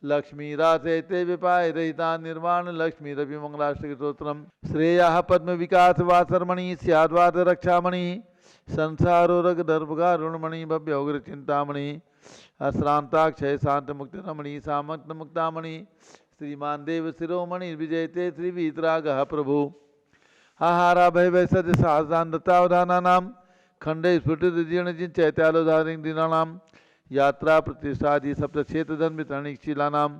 लक्ष्मी रासयते विपाय रहिता निर्वाण लक्ष्मी रवि मंगलाष्टोत्रम श्रेया पद्म विकास वासरमणि स्याद्वाद रक्षामणि संसारो रग दर्भगारुणमणि भव्य उग्र चिंतामणि अश्रांताक्षय शांत मुक्त रमणि सामंत मुक्तामणि श्रीमान देव शिरोमणि विजयते श्री वीतराग प्रभु आहारा भय वैसद सावधानानाम खंडे स्फुटित जीर्ण जिन चैत्यालोधारिण दीनानाम यात्रा प्रतिष्ठादि सप्त क्षेत्र धन वितरणिकशीलानाम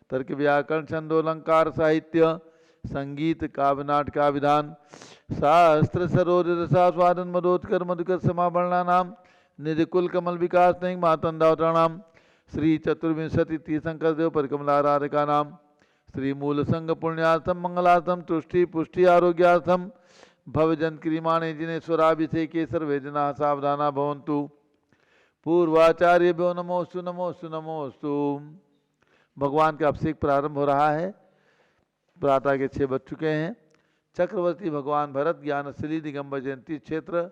तर्क व्याकरण छंदोलंकार साहित्य संगीत काव्य नाटका विधान शास्त्र सरोज रसास्वादन मदोत्कर मधुकर समावर्णानाम निधि कुल कमल विकास नहीं मातंदावतरणाम श्री चतुर्विंशति तीर्थंकर देव परिकमलाराधिका नाम श्री मूल संघ पुण्यार्थम मंगलार्थम तुष्टि पुष्टि आरोग्यार्थम भवजन क्रीमाणे जिनेश्वराभिषेके सर्वे जना सावधाना भवन्तु पूर्वाचार्यभ्यो नमोस्तु नमोस्तु नमोस्तु। भगवान का अभिषेक प्रारंभ हो रहा है। प्रातः के 6 बज चुके हैं। चक्रवर्ती भगवान भरत ज्ञानशिली दिगंबर जयंती क्षेत्र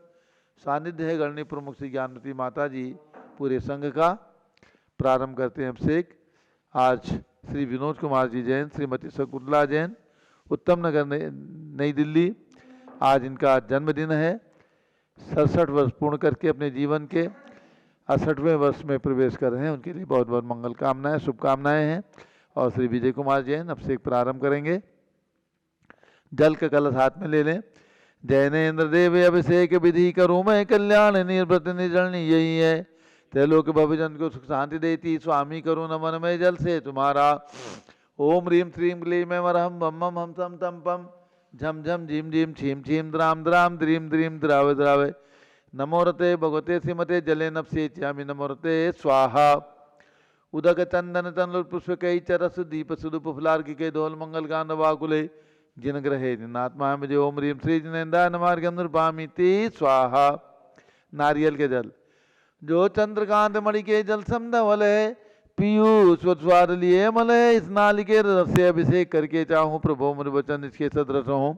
सानिध्य है गणनी प्रमुख श्री ज्ञानवती माता जी पूरे संघ का प्रारंभ करते हैं अभिषेक। आज श्री विनोद कुमार जी जैन, श्रीमती शकुंतला जैन, उत्तम नगर नई दिल्ली, आज इनका जन्मदिन है। 67 वर्ष पूर्ण करके अपने जीवन के 68वें वर्ष में प्रवेश कर रहे हैं। उनके लिए बहुत बहुत मंगल कामनाएं शुभकामनाएं हैं। और श्री विजय कुमार जैन अभिषेक प्रारंभ करेंगे। जल का कलश हाथ में ले लें। जैनेन्द्र देव अभिषेक विधि करूँ मैं कल्याण निर्व्रत निर्जलनी यही है। त्रैलोक भवजन को सुख शांति देती स्वामी करूँ नमन में जल से तुम्हारा। ओम ह्रीम श्रीम क्लीम मैं वरहम बम हम सम तम पम झम झम झीम झीम छीम छीम द्राम द्राम द्रीम द्रीम द्रावे द्रावे नमोरते भगवते श्रीमते जले नपसे च्यामी नमोरते स्वाहा। उदक चंदन तनुल पुष्प कई चरस दीप सुदुप फुलार के दोल मंगल गान वाकुले जिन ग्रहे जिनात्मा मुझे ओम रीम श्री जिनेन्द्रा नमार्गम निर्पामी स्वाहा। नारियल के जल जो चंद्रकांत मणि के जल समधवल है पीयूष स्वाद लिए मल है। इस नाली के रस से अभिषेक करके चाहूँ प्रभु मुझ वचन इसके सदरस हूँ।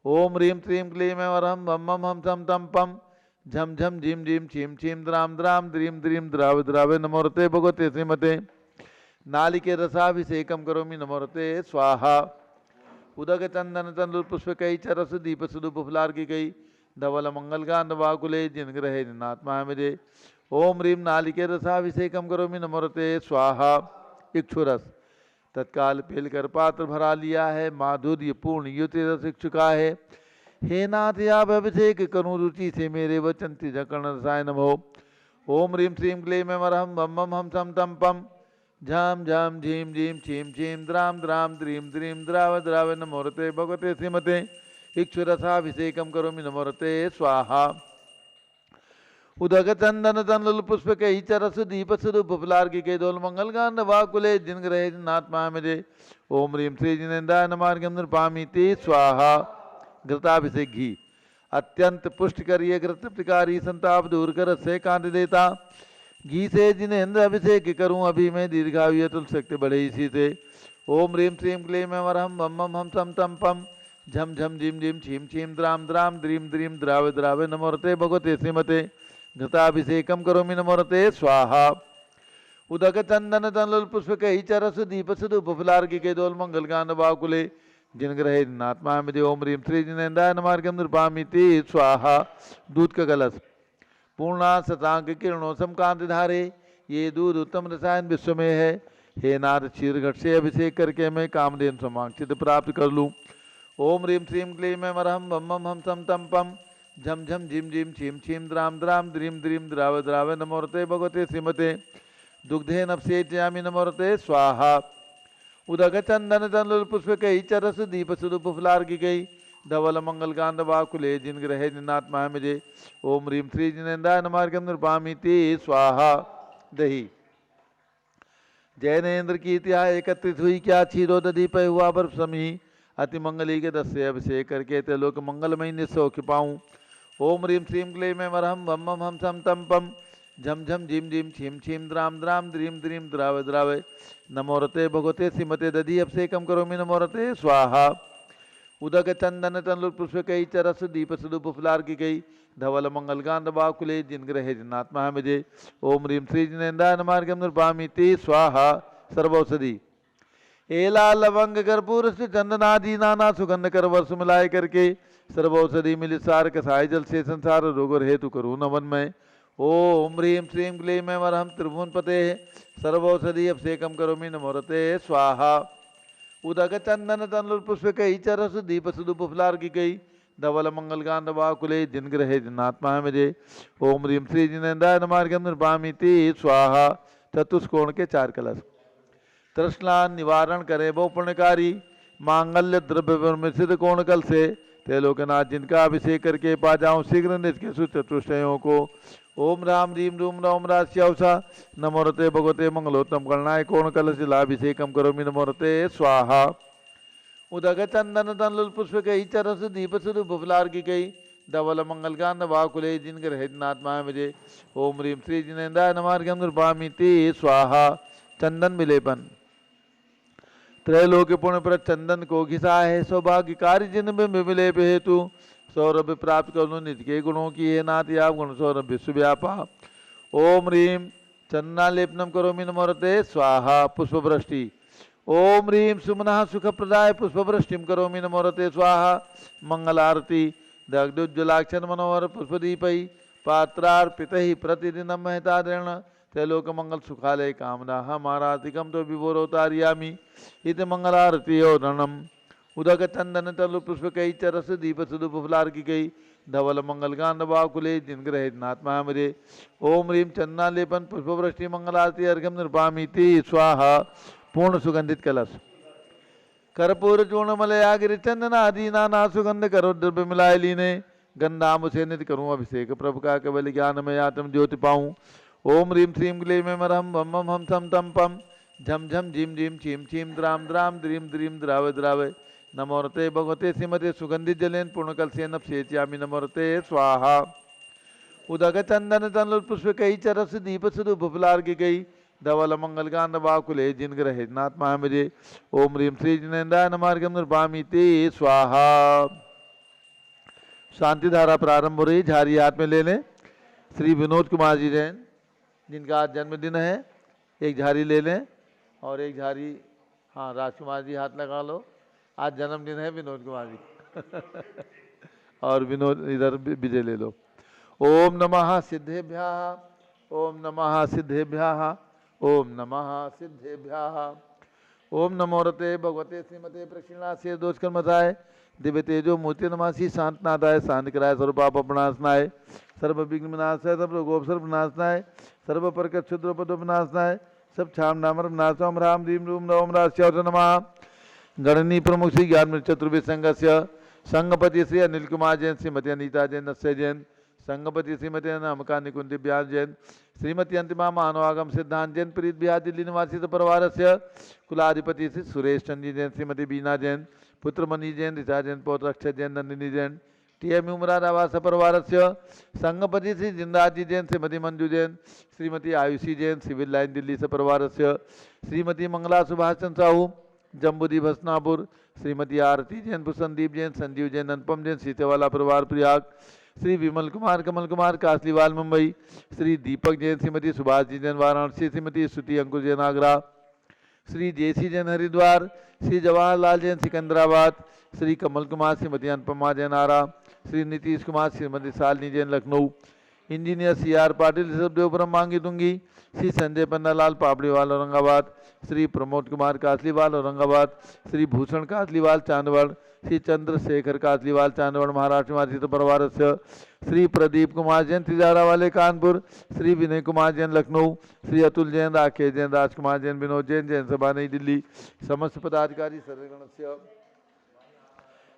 ओम रीम श्रीम क्लीम वरहम बम हम सम तम पम झम झम झीम झीम छीम छीम द्राम द्राम द्रीम द्रीम द्राव द्रावे नमोरते भगवते श्रीमते नालिके रसाभिषेकम करोमि नमोरते स्वाहा। उदक चंदन तंदुल पुष्प कई चरस दीप सुदुप फुलार की गई धवल मंगल गांध वाकुले जिन ग्रहे जिनात्मा मुझे ओम रीम नालिके रसाभिषेकम करोमि नमोरते स्वाहा। इक्षुरस तत्काल पेल कर पात्र भरा लिया है। माधुर्य पूर्ण युति रस इच्छुका है। हे नाथ आप अभिषेक करूँ रुचि से मेरे वचन तिजकर्ण रसायन हो। ओम रीम श्रीम क्लीम वरहम बम हम सम तम पम झम झम झीम झीम छीम छीम द्राम द्राम द्रीम द्रीम द्राव द्राव नमोरते भगवते श्रीमते इक्षुरसाभिषेकम करोमि नमोरते स्वाहा। उदक चंदन तनुल पुष्प कई चरस दीप स्वरूप फुलार के दोल मंगल गान वाकुले जिन ग्रहे जिनात्मा मुझे ओम रीम श्री जिनेन्द्राय नमार्गम निर्पामी स्वाहा। घृताभिषेक घी अत्यंत पुष्ट करिए घृत प्रकारी संताप दूर कर से कांति देता घी से जिनेन्द्र अभिषेक करूं अभी मैं दीर्घायु तुल सकते बढ़े इसी से। ओम रीम श्रीम क्लीम वरहम बम हम सम तम पम झम झम झीम झीम छीम छीम द्राम द्राम द्रीम द्रीम द्रावे द्रावे नमोरते भगवते श्रीमते घृताभिषेकम करोमि नमोरते स्वाहा। उदक चंदन तनुल पुष्प कई चरस दीप सुदुप फुलार के दोल मंगल गान वाकुले जिन ग्रहे नात्मा मुझे ओम रीम श्री जिनेन्द्राय नमार्गम निर्पामी स्वाहा। दूध का कलश पूर्णा शतांक किरणों समकांत धारे ये दूध उत्तम रसायन विश्व में है। हे नाथ क्षीर घट से अभिषेक करके मैं कामधेन समांक्षित प्राप्त कर लूँ। ओम रीम श्रीम क्लीम वरहम बम हम सम तम पम झम झम झीम झीम छीम छीम द्राम द्राम द्रीम द्रीम द्राव द्राव नमोरते भगवते श्रीमते दुग्धे नपसे च्यामी नमोरते स्वाहा। उदक चंदन तनुल पुष्प कई चरस दीप सुदुप फुलार की गई धवल मंगल गांध वाकुले जिन ग्रहे जिनात्मा मुझे ओम रीम श्री जिनेन्द्राय नमार्गम निर्पामी स्वाहा। दही जैनेन्द्र की इतिहास एकत्रित हुई क्या क्षीरो दधी पे हुआ बर्फ समी अति मंगली के दस से अभिषेक करके त्रिलोक मंगलमय निसौख्य पाऊँ। ओम रीम श्रीम क्लीम वरहम बम हम सम तम पम झम झम झीम झीम छीम छीम द्राम द्राम द्रीम द्रीम द्रावे द्रावे नमोरते भगवते श्रीमते दधी अभिषेकम करोमि नमोरते स्वाहा। उदक चंदन तनुल पुष्प कई चरस दीप सुदुप फुलार की गई धवल मंगल गांध वाकुले जिन ग्रहे जिनात्मा मुझे ओम रीम श्री जिनेन्द्राय नमार्गम निर्पामी स्वाहा। सर्वौषधि। एला लवंग कर्पूर से चंदनादि नाना सुगंध कर वर्ष मिलाए करके सर्वौषधि मिल सार कसाय जल से संसार रोग और हेतु करूँ नवन में। ओम ह्रीं श्रीं क्लीं में वरहम त्रिभुवन पते सर्वौषधि अभिषेकम करोमि नमोरते स्वाहा। उदक चंदन तनुल पुष्प कई चरस दीप सुदुप फुलार की कई धवल मंगल गांध वाकुले जिन ग्रहे जिनात्मा मुझे। ओम ह्रीं श्री जिनेन्द्राय नमार्गम निर्भामिति स्वाहा। चतुष्कोण के 4 कलश। तृष्णा निवारण करे वो पुण्यकारी मांगल्य द्रव्य सिद्ध कोण कल से त्रिलोकनाथ जिनका अभिषेक करके पा जाऊं शीघ्र निष्केशु चतुष्टयों को। ओम राम रीम रूम नोम राश्यवसा नमोरते भगवते मंगलोत्तम गणनाय कोण कलश लाभिषेकम करोमि नमोरते स्वाहा। उदक चंदन तनुल पुष्प कई चरस दीप सुदु बुफलार की कई धवल मंगल गांध वाकुले जिन ग्रहे जिनात्मा मुझे। ओम ह्रीं श्री जिनेन्द्राय नमार्गम निर्भामिति स्वाहा। चंदन विलेपन। त्रैलोक पुण्य पर चंदन को घिसा है सौभाग्यकारी जिन में विलेप हेतु सौरभ प्राप्त करूँ निज के गुणों की है नाथ आप गुण सौरभ विश्व व्यापा। ओम ह्रीं चंदनालेपनम करोमि नमोरते स्वाहा। पुष्पवृष्टि। ओम ह्रीं सुमनः सुख प्रदाय पुष्पवृष्टिम करोमि नमोरते स्वाहा। मंगलारती। दग्धोज्ज्वलाक्षर मनोहर पुष्पदीपै पात्रार्पितैः प्रतिदिनं महतादृण त्रैलोक मंगल सुखालय कामना हमारातिकम तो विभोरोतारियामी इत मंगलारती रणम। उदक चंदन तलु पुष्प कई चरस दीप सुदुप फुलार की कई धवल मंगल गांध वाकुले जिन ग्रहे नात्मा मरे। ओम ह्रीं चंदनालेपन पुष्पवृष्टि मंगलारती अर्घ्यम निर्भामिति स्वाहा। पूर्ण सुगंधित कलश। कर्पूर चूर्ण मलया गिरि चंदन आदि नाना सुगंध करो द्रव्य मिलाए लीने गंधाम से नित करूँ अभिषेक प्रभु का केवल ज्ञान में आत्म ज्योति पाऊँ। ओम ह्रीं श्रीं क्लीं में मरहम बम बम हम सम तम पम झम झम झीम झीम छीम छीम द्राम द्राम द्रीम द्रीम द्राव द्राव नमोरते भगवते श्रीमते सुगंधित जलेन पूर्णकल से नपसेच्यामि नमोरते स्वाहा। उदक चंदन तनुल पुष्प कई चरस दीप सुदु बुफलार की गई धवल मंगल गांध वाकुले जिन ग्रहे नात्मा मुझे। ओम ह्रीं श्री जिनेन्द्राय नमार्गम निर्भामिति स्वाहा। शांति धारा प्रारंभ हो रही। झारी हाथ में ले लें। श्री विनोद कुमार जी जैन जिनका आज जन्मदिन है एक झारी ले लें और एक झारी हाँ राजकुमार जी हाथ लगा लो। आज जन्मदिन है विनोद कुमार जी और विनोद इधर विजय ले लो। ओम नमः सिद्धेभ्यः ओम नमः सिद्धेभ्यः ओम नमः सिद्धेभ्यः। ओम नमोरते भगवते श्रीमते प्रक्षिणास्य दोष कर्मसाय दिव्य तेजो मूर्ति नमासी शांतनादाय शांति कराय सर्वपाप अपनाशनाय सर्व विघ्न विनाशाय सर्व रोगोप सर्व विनाशनाय सर्व प्रकट क्षुद्रोपद्रव विनाशनाय सब छाम नामर विनाशम राम रीम रूम नवम राश्य नमः। गणनी प्रमुख श्री ज्ञान चतुर्वेद संघस्य संघपति श्री अनिल कुमार जैन श्रीमती अनीता जैन नस्य जैन संघपति श्रीमती अनामिका निकुंज व्यास जैन श्रीमती अंतिमा मानवागम सिद्धांत जैन प्रीत बिहार दिल्ली निवासी परिवार से कुलाधिपति श्री सुरेश चंद्र जैन श्रीमती बीना जैन पुत्र मणि जैन ऋचा जैन पौत्र अक्षय जैन नंदिनी जैन टीएम उमरा आवास परिवार से संघपति श्री जिंदाजी जैन श्रीमती मंजू जैन श्रीमती आयुषी जैन सिविल लाइन दिल्ली से परिवार से श्रीमती मंगला सुभाष चंद्र साहू जम्बूदी भसनापुर श्रीमती आरती जैन संदीप जैन संजीव जैन अनुपम जैन सीतेवाला परिवार Prayag Shri Vimal Kumar Kamal Kumar Kasliwal Mumbai Shri Deepak Jain Shrimati Subhash ji Jain Varanasi Shrimati Shruti Ankur Jain Agra Shri JC Jain Haridwar Shri Jawaharlal Jain Secunderabad Shri Kamal Kumar Shrimati Anupama Jain Ara Shri Nitish Kumar Shrimati Shalini Jain Lucknow engineer C R Patil Rishabhdevpuram मांगी दूंगी श्री संजय पन्नालाल पापड़ीवाल औरंगाबाद श्री प्रमोद कुमार कासलीवाल औरंगाबाद श्री भूषण कासलीवाल चांदवड़ श्री चंद्रशेखर कासलीवाल चांदवड़ महाराष्ट्र निवासी परिवार से श्री प्रदीप कुमार जैन तिजारा वाले कानपुर श्री विनय कुमार जैन लखनऊ श्री अतुल जैन राकेश जैन राजकुमार जैन विनोद जैन जैन सभा नई दिल्ली समस्त पदाधिकारी सर्वगण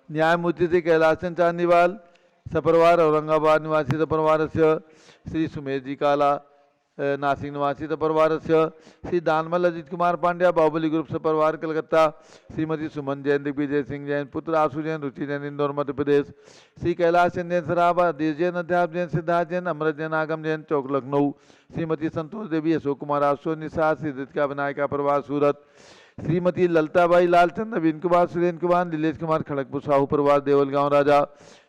न्यायमूर्ति श्री कैलासन चांदीवाल सपरिवार औरंगाबाद निवासी सपरिवार से श्री सुमेर जी काला नासिक निवासी सपरिवार से श्री दानमल अजित कुमार पांड्या बाहुबली ग्रुप सपरिवार कलकत्ता श्रीमती सुमन जैन दिग्विजय सिंह जैन पुत्र आशु जैन रुचि जैन इंदौर मध्य प्रदेश श्री कैलाश चंद जैन सराबा अधीर जैन अध्याप जैन सिद्धार्थ जैन अमृत जैन आगम जैन चौक लखनऊ श्रीमती संतोष देवी अशोक कुमार आशो निशा श्री रितिका विनायका परिवार सूरत श्रीमती ललताबाई लालचंद नवीन कुमार सुरेंद्र कुमार नीलेश कुमार खड़गपुर साहू परिवार देवलगांव राजा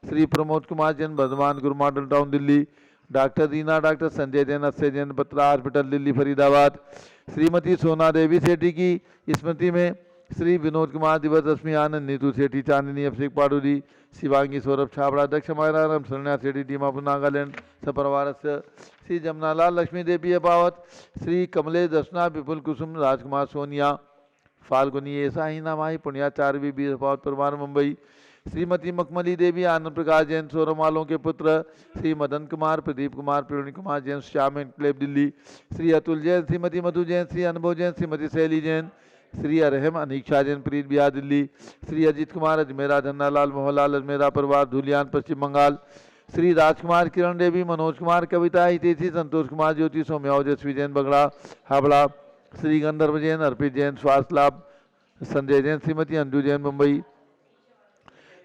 श्री प्रमोद कुमार जैन बर्धमान गुरु मॉडल टाउन दिल्ली डॉक्टर दीना डॉक्टर संजय जैन अक्षय जैन बत्रा हॉस्पिटल दिल्ली फरीदाबाद श्रीमती सोना देवी सेठी की स्मृति में श्री विनोद कुमार दिवस रश्मि आनंद नीतू सेठी चांदनी अभिषेक पाडुरी शिवांगी सौरभ छाबड़ा दक्ष मायराम शरण्या सेठी दीमापुर नागालैंड सपरिवार श्री जमनालाल लक्ष्मी देवी अबावत श्री कमलेश दर्शना विपुल कुसुम राजकुमार सोनिया फाल्गुनी ऐसा ही नामाही पुण्याचार्य बीर अबावत परिवार मुंबई श्रीमती मखमली देवी आनंद प्रकाश जैन सोरमालों के पुत्र श्री मदन कुमार प्रदीप कुमार प्रवीण कुमार जैन श्याम एनक्लेव दिल्ली श्री अतुल जैन श्रीमती मधु जैन श्री अनुभव जैन श्रीमती शैली जैन श्री अरहम अनीक्षा जैन प्रीत बिहार दिल्ली श्री अजीत कुमार अजमेरा धन्नालाल मोहनलाल अजमेरा परिवार धुलियान पश्चिम बंगाल श्री राजकुमार किरण देवी मनोज कुमार कविता हितेशी संतोष कुमार ज्योति सौम्या ओजस्वी जैन बगड़ा हावड़ा श्री गंधर्व जैन अर्पित जैन स्वास्थ्य लाभ संजय जैन श्रीमती अंजू जैन मुंबई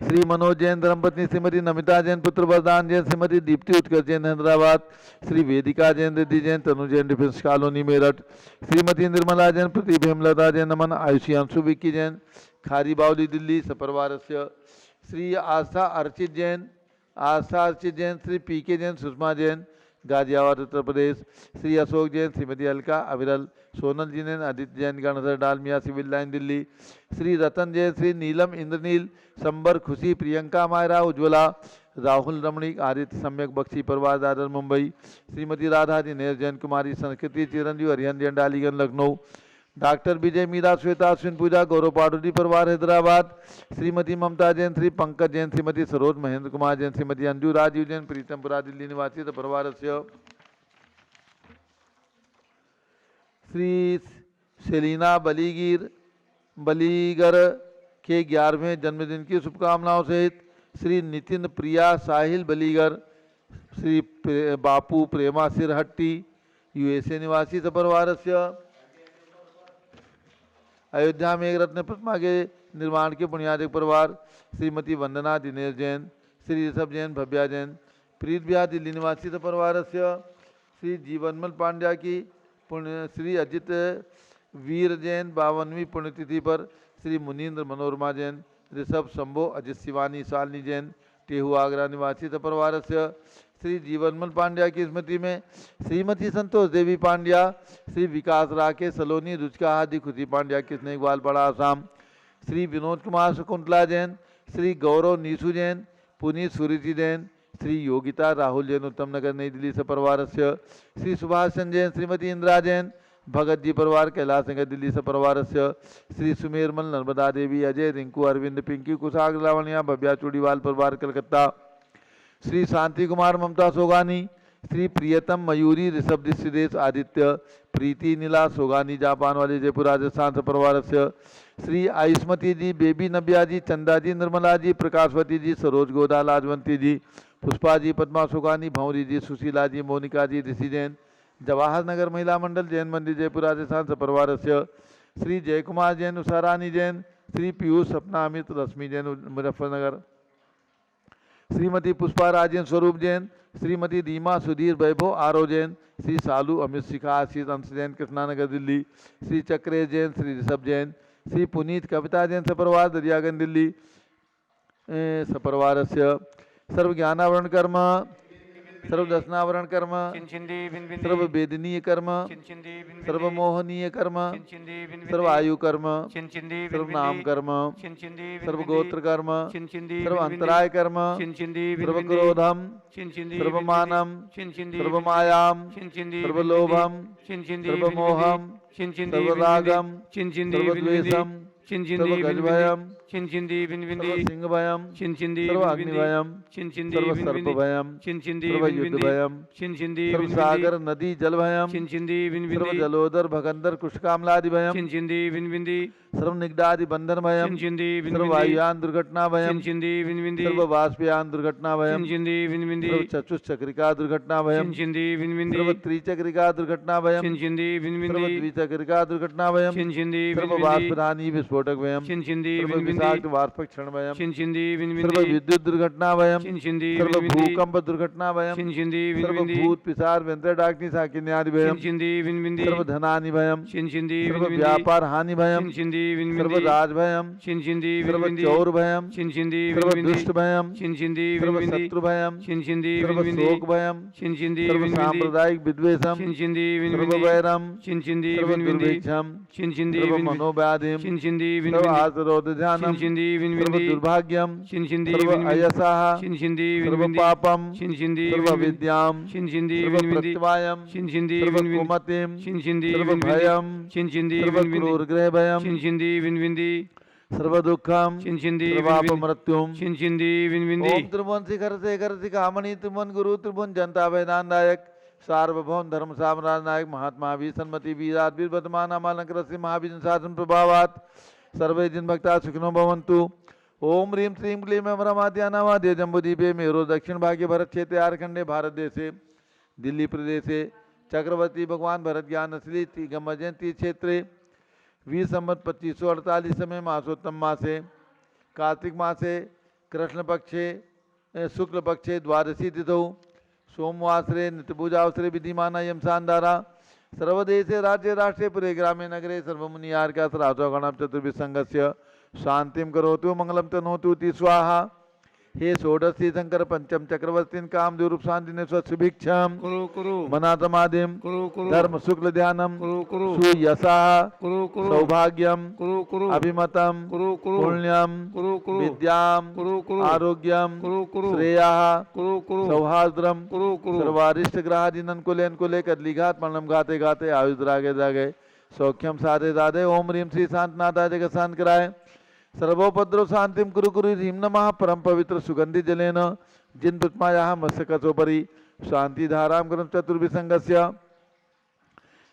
श्री मनोज जैन धर्मपत्नी श्रीमती नमिता जैन पुत्र वरदान जैन श्रीमती दीप्ति उत्कर्ष जैन हैदराबाद श्री वेदिका जैन रिद्धि जैन तनु जैन डिफेंस कॉलोनी मेरठ श्रीमती निर्मला जैन प्रतिभा हेमलता जैन नमन आयुषी अंशु विक्की जैन खारी बावली दिल्ली सपरिवार श्री आस्था अर्चित जैन श्री पी के जैन सुषमा जैन गाजियाबाद उत्तर प्रदेश श्री अशोक जैन श्रीमती अलका अविरल सोनल जी जैन आदित्य जैन गणधर डालमिया सिविल लाइन दिल्ली श्री रतन जैन श्री नीलम इंद्रनील संबर खुशी प्रियंका मायरा उज्ज्वला राहुल रमणीक आदित्य सम्यक बख्शी परिवार दादर मुंबई श्रीमती राधा दिनेश जैन कुमारी संस्कृति चिरंजीव हरिहन जैन डालीगंज लखनऊ डॉक्टर विजय मीरा श्वेता अश्विन पूजा गौरव पाडुरी परिवार हैदराबाद श्रीमती ममता जैन श्री पंकज जैन श्रीमती सरोज महेंद्र कुमार जैन श्रीमती अंजू राजीव जैन प्रीतमपुरा दिल्ली निवासी परिवार श्री सेलिना बलीगर के 11वें जन्मदिन की शुभकामनाओं सहित श्री नितिन प्रिया साहिल बलीगर श्री बापू प्रेमा सिरहट्टी यूएसए निवासी सपरिवार अयोध्या में एक रत्न प्रतिमा के निर्माण के बुनियादी परिवार श्रीमती वंदना दिनेश जैन श्री ऋषभ जैन भव्या जैन प्रीत बिहार दिल्ली निवासी परिवार श्री जीवनमल पांड्या की पुण्य श्री अजित वीर जैन 52वीं पुण्यतिथि पर श्री मुनीन्द्र मनोरमा जैन ऋषभ शंभो अजित शिवानी शालिनी जैन टेहू आगरा निवासी परिवार श्री जीवनमल पांड्या की स्मृति में श्रीमती संतोष देवी पांड्या श्री विकास राकेश सलोनी रुचिका हादी खुशी पांड्या कृष्ण इकबाल बड़ा आसाम श्री विनोद कुमार शकुंतला जैन श्री गौरव नीसू जैन पुनीत सुरीति जैन श्री योगिता राहुल जैन उत्तम नगर नई दिल्ली सपरिवार श्री सुभाष चंद्र जैन श्रीमती इंदिरा जैन भगत जी परिवार कैलाश नगर दिल्ली सपरिवार श्री सुमेरमल नर्मदा देवी अजय रिंकू अरविंद पिंकी कुशाग लावण्या भव्या चूड़ीवाल परिवार कलकत्ता श्री शांति कुमार ममता सोगानी श्री प्रियतम मयूरी ऋषभ दिशदेश आदित्य प्रीति नीला सोगानी जापान वाले जयपुर राजस्थान सपरिवार श्री आयुष्मती जी बेबी नव्या जी चंदा जी निर्मला जी प्रकाशवती जी सरोज गोदा लाजवंती जी पुष्पा जी पद्मा सोगानी भंवरी जी सुशीला जी मोनिका जी ऋषि जैन जवाहर नगर महिला मंडल जैन मंदिर जयपुर राजस्थान सपरिवार श्री जयकुमार जैन उषा रानी जैन श्री पीयूष सपना अमित रश्मि जैन मुजफ्फरनगर श्रीमती पुष्पा राजेन स्वरूप जैन श्रीमती दीमा सुधीर वैभव आरो जैन श्री सालू अमित शिखा आशीष अंश जैन कृष्णानगर दिल्ली श्री चक्रेश जैन श्री ऋषभ जैन श्री पुनीत कविता जैन सपरिवार दरियागंज दिल्ली सपरिवार सर्व ज्ञानावरण कर्म सर्व दर्शनावरण कर्म सर्व वेदनीय कर्म सर्व मोहनीय कर्म सर्व आयु कर्म सर्व नाम कर्म सर्व गोत्र कर्म सर्व अंतराय कर्म सर्व क्रोधम सर्व मानम सर्व मायाम सर्व लोभम सर्व मोहम सर्व रागम सर्व द्वेषम सर्व गजभयम सर्व सिंह भयम सर्व अग्नि भयम सर्व सर्प भयम सर्व युद्ध भयम सर्व सागर नदी जल भयम सर्व जलोदर भगंदर कुशकामलादि भयम सर्व निगडादि बंधन भयम सर्व वायुयान दुर्घटना भयम सर्व वाष्पयान दुर्घटना भयम सर्व चतुष्चक्रिका दुर्घटना भयम सर्व त्रिचक्रिका दुर्घटना भयम सर्व द्विचक्रिका दुर्घटना भयम सर्व वाष्पदानी विस्फोटक भयम सर्व कटाक्ष वार्षिक क्षण वयम छिंछिंदी सर्व विनविंदी विद्युत दुर्घटना वयम छिंछिंदी सर्व विनविंदी भूकंप दुर्घटना वयम छिंछिंदी सर्व विनविंदी भूत पिशाच व्यंतर डाग्नि साकिन्यादि वयम छिंछिंदी विनविंदी सर्व धनानि भयम छिंछिंदी सर्व विनविंदी व्यापार हानि भयम छिंछिंदी सर्व विनविंदी राज भयम छिंछिंदी सर्व विनविंदी चौर भयम छिंछिंदी सर्व विनविंदी दुष्ट भयम छिंछिंदी सर्व विनविंदी शत्रु भयम छिंछिंदी सर्व विनविंदी शोक भयम छिंछिंदी सर्व विनविंदी सांप्रदायिक विद्वेषम छिंछिंदी सर्व विनविंदी वैरम छिंछिंदी सर्व विनविंदी दुर्भिक्षम छिंछिंदी सर्व विनविंदी मनोव्याधिम छिंछिंदी सर्व विनविंदी आसरोध ध्यानम छिंछिंदी सर्व विनविंदी दुर्भाग्यम छिंछिंदी सर्व विनविंदी अयसाः छिंछिंदी सर्व विनविंदी पापम छिंछिंदी सर्व विनविंदी विद्याम छिंछिंदी सर्व विनविंदी प्रत्यवायम छिंछिंदी सर्व विनविंदी कुमतिम छिंछिंदी सर्व विनविंदी भयम छिंछिंदी सर्व विनविंदी क्रूर ग्रह भयम छिंछिंदी विनविंदी सर्व दुखम छिंछिंदी सर्वाप विनविंदी मृत्युम छिंछिंदी विनविंदी ओम त्रिभुवन शिखर शेखर शिखामणि त्रिभुवन गुरु त्रिभुवन जनता वैदान दायक सार्वभौम धर्म साम्राज्य नायक महात्मा वीर सन्मति वीराधीर वर्तमान अमालंकर श्री महावीर शासन प्रभावात सर्वे जिन भक्ता सुखिनो भवन्तु। ओम ह्रीं श्रीं क्लीं अमरमाद्यानावाद्य जम्बूद्वीपे मेरो दक्षिण भागे भरत क्षेत्रे आर्खंडे भारत देशे दिल्ली प्रदेशे चक्रवर्ती भगवान भरत ज्ञान श्री गम जयंती क्षेत्रे 20 संवत 2548 में मासोत्तम मासे कार्तिक मासे कृष्ण पक्षे शुक्ल पक्षे द्वादशी तिथौ सोमवासरे नित्यपूजावसरे विधिमाना यम शानदारा सर्वदेशे राज्य राष्ट्रे पुरे ग्रामे नगरे सर्वमुनियार्का सरासोगणम चतुर्भिः संघस्य शांतिम करोतु मंगलम तनोतु इति स्वाहा। हे षोडशी शंकर पंचम चक्रवर्तीन कामदेव रूप शांति ने स्वभिक्षम कुरु कुरु मनातमादिम कुरु कुरु धर्म शुक्ल ध्यानम कुरु कुरु सुयसा कुरु कुरु सौभाग्यम कुरु कुरु अभिमतम कुरु कुरु पुण्यम कुरु कुरु विद्याम कुरु कुरु आरोग्यम कुरु कुरु श्रेया कुरु कुरु सौहार्द्रम कुरु कुरु सर्वारिष्ट ग्रहादिनन कुले कदलीघात मरणम घाते घाते आयुष रागे रागे सौख्यम साधे साधे ओम ह्रीं श्री शांतनाथाय जगत शांत कराय सर्वोपद्रव शांतिम कुरु कुरु ह्रीं नमः परम पवित्र सुगंधि जलेन जिन प्रतिमायाः मस्तकसोपरि शांति धारां करम चतुर्भिः संघस्य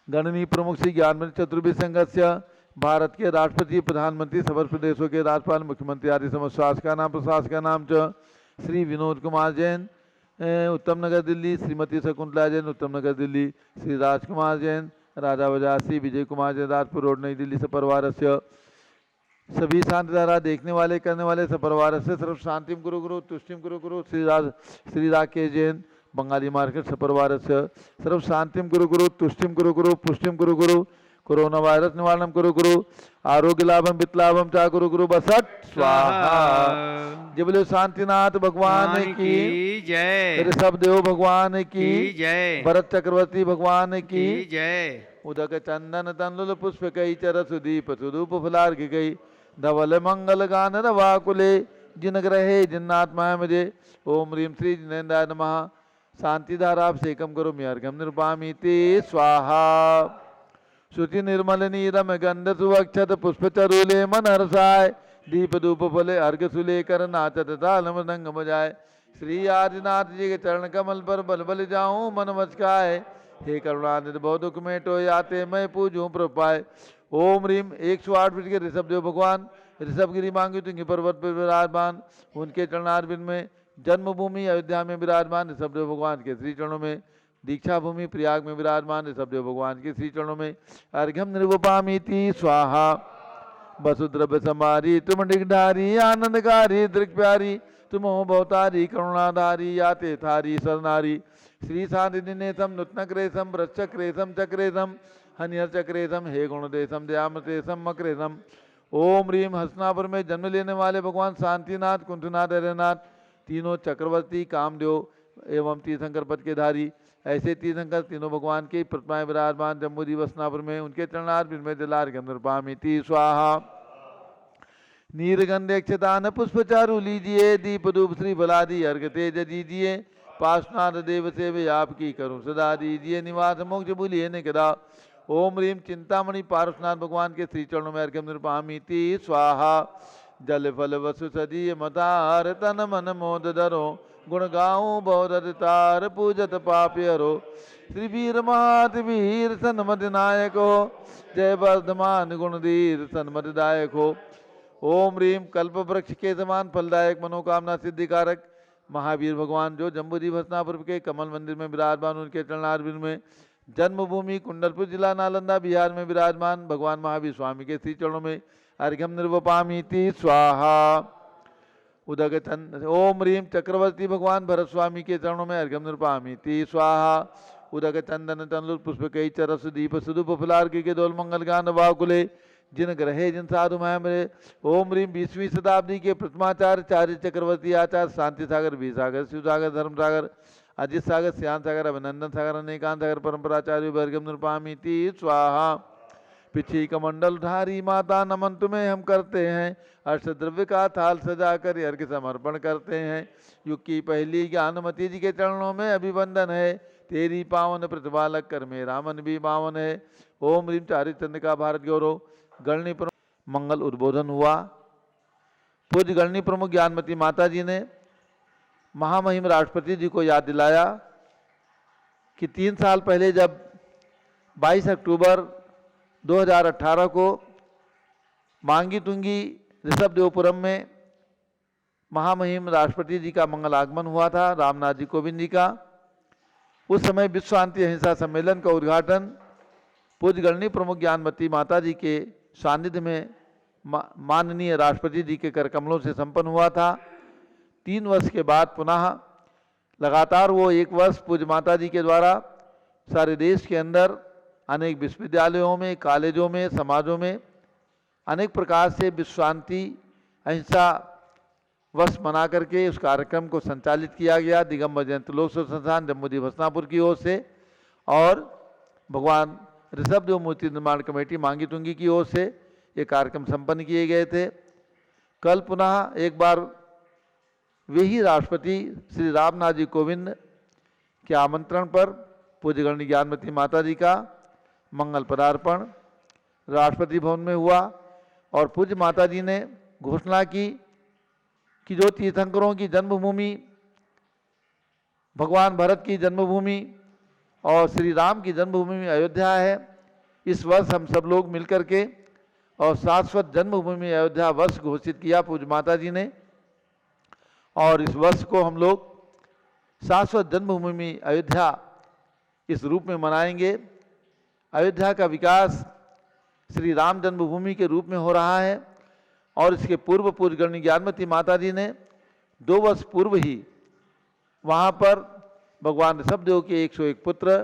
गणनीय प्रमुख श्री ज्ञानमणि चतुर्भिः संघस्य भारत के राष्ट्रपति प्रधानमंत्री सभी प्रदेशों के राज्यपाल मुख्यमंत्री आदि समस्त प्रशासका नाम च श्री विनोद कुमार जैन उत्तम नगर दिल्ली, श्रीमती शकुंतला जैन उत्तम नगर दिल्ली, श्री राजकुमार जैन राजा बाजार श्री विजय कुमार जैन राजपुर रोड नई दिल्ली सपरिवार से सभी शांति धारा देखने वाले करने वाले सपरिवार से सर्व शांतिम गुरु गुरु तुष्टिम गुरु गुरु श्री राकेश जैन बंगाली मार्केट सपरिवार से सर्व शांतिम गुरु गुरु तुष्टिम गुरु गुरु पुष्टिम गुरु गुरु कोरोना वायरस निवारणम गुरु गुरु आरोग्य लाभम वित्त लाभम चा गुरु गुरु बसट स्वाहा। जय बोले शांतिनाथ भगवान की जय, ऋषभ देव भगवान की जय, भरत चक्रवर्ती भगवान की जय। उदक चंदन तनुल पुष्प कई चर सुदीप सुदूप फुलार की गई धवल मंगल गान रवाकुले जिन ग्रहे जिन्नात्मा मुझे ओम ह्रीं श्री जिनेन्द्राय नमः शांति धाराभिषेकम करो अर्घ्यम निरूपामीति स्वाहा। शुचि निर्मल नीरम गंध सुवक्षत पुष्प चरूले मन हर्षाय दीप धूप फले अर्घ सुलेकर नाचत ताल मृदंग बजाय श्री आदिनाथ जी के चरण कमल पर बल बल जाऊं मन मचकाए हे करुणानिधि बहु दुख में टो आते मैं पूजूं प्रपाय। ओम ह्रीं 108 फीट के ऋषभ देव भगवान ऋषभगिरी मांगी तुंगी पर्वत पर विराजमान उनके चरणारविंद में जन्मभूमि अयोध्या में विराजमान ऋषभदेव भगवान के श्री चरणों में दीक्षा भूमि प्रयाग में विराजमान ऋषभदेव भगवान के श्री चरणों में अर्घ्यम निर्वपामीति स्वाहा। वसुद्रव्य समारी तुम डिगधारी आनंदकारी दृक् प्यारी तुम हो भवतारी करुणाधारी याते थारी सरनारी श्री शांतिनेशम नूतनक्रेशम वृक्षक्रेशम चक्रेशम हनिहर चक्रेशम हे गुणदेशम दयामतेशम मक्रेशम। ओम ह्रीं हसनापुर में जन्म लेने वाले भगवान शांतिनाथ कुंठनाथ हरनाथ तीनों चक्रवर्ती कामदेव एवं तीर्थंकर पद के धारी ऐसे तीर्थंकर तीनों भगवान की प्रतिमाएं विराजमान जम्बूद्वीप हसनापुर में उनके चरणारविंद में जलार्घ्यम निरूपामीति स्वाहा। नीरगंधे अक्षतान पुष्प चारु लीजिए दीप धूप श्री फलादि अर्घ तेज दीजिए पार्श्वनाथ देव सेवे आपकी करूं सदा दीजिए निवास मोक्ष भूलिए निकदा। ओम ह्रीं चिंतामणि पार्श्वनाथ भगवान के श्री चरणों में अर्घ्यम निरूपामीति स्वाहा। जल फल वसु सदीय मतार तन मन मोद धरो गुण गाऊं बहुतार पूजत पाप्यरो श्री वीर महावीर सन्मति नायक हो जय वर्धमान गुणधीर सन्मति दायक हो। ओम ह्रीं कल्प वृक्ष के समान फलदायक मनोकामना सिद्धिकारक महावीर भगवान जो जम्बूद्वीप हसनापुर के कमल मंदिर में विराजमान उनके चरणारविंद में जन्मभूमि कुंडलपुर जिला नालंदा बिहार में विराजमान भगवान महावीर स्वामी के श्री चरणों में अर्घ्यम निर्वपामीति स्वाहा। उदक चंद ओम ह्रीम चक्रवर्ती भगवान भरत स्वामी के चरणों में अर्घ्यम निर्वपामीति स्वाहा। उदक चंदन तनुल पुष्प कई चरस दीप सुदुप फुलार्घ्य के दोल मंगल गान वाकुले जिन ग्रहे जिन साधु मेरे। ओम ह्रीम 20वीं शताब्दी के प्रथमाचार्य चार्य चक्रवर्ती आचार्य शांति सागर वी सागर शिव सागर धर्म सागर अजित सागर श्याम सागर अभिनंदन सागर अनेकांत सागर परंपराचार्य वर्गम नृपामीति स्वाहा। पिछी कमंडल धारी माता नमन तुम्हें हम करते हैं, अष्टद्रव्य का थाल सजाकर अर्घ्य समर्पण करते हैं। युग की पहली ज्ञानमती जी के चरणों में अभिवंदन है, तेरी पावन प्रतिपालक कर मेरा मन भी पावन है। ओम ह्रीम चारित चंद्रिका भारत गौरव गणनी प्रमुख मंगल उद्बोधन हुआ। पूज्य गणनी प्रमुख ज्ञानमती माता जी ने महामहिम राष्ट्रपति जी को याद दिलाया कि 3 साल पहले जब 22 अक्टूबर 2018 को मांगी तुंगी ऋषभदेवपुरम में महामहिम राष्ट्रपति जी का मंगल आगमन हुआ था, रामनाथ जी कोविंद जी का। उस समय विश्व शांति अहिंसा सम्मेलन का उद्घाटन पूज्य गणनी प्रमुख ज्ञानमती माता जी के सानिध्य में माननीय राष्ट्रपति जी के कर कमलों से संपन्न हुआ था। 3 वर्ष के बाद पुनः लगातार वो 1 वर्ष पूज्य माता जी के द्वारा सारे देश के अंदर अनेक विश्वविद्यालयों में, कॉलेजों में, समाजों में अनेक प्रकार से विश्व शांति अहिंसा वर्ष मना करके उस कार्यक्रम को संचालित किया गया। दिगंबर जयंती लोक सेवा संस्थान जम्मूदीप हसनापुर की ओर से और भगवान ऋषभदेव मूर्ति निर्माण कमेटी मांगी तुंगी की ओर से ये कार्यक्रम संपन्न किए गए थे। कल पुनः एक बार वे ही राष्ट्रपति श्री रामनाथ जी कोविंद के आमंत्रण पर पूज्य गणनी ज्ञानमती माता जी का मंगल पदार्पण राष्ट्रपति भवन में हुआ और पूज्य माता जी ने घोषणा की कि जो तीर्थंकरों की जन्मभूमि, भगवान भरत की जन्मभूमि और श्री राम की जन्मभूमि अयोध्या है, इस वर्ष हम सब लोग मिलकर के और शाश्वत जन्मभूमि अयोध्या वर्ष घोषित किया पूज्य माता जी ने। और इस वर्ष को हम लोग शाश्वत जन्मभूमि अयोध्या इस रूप में मनाएंगे। अयोध्या का विकास श्री राम जन्मभूमि के रूप में हो रहा है और इसके पूर्व पूज्य गणनी ज्ञानमती माता जी ने 2 वर्ष पूर्व ही वहाँ पर भगवान ऋषभदेव के 101 पुत्र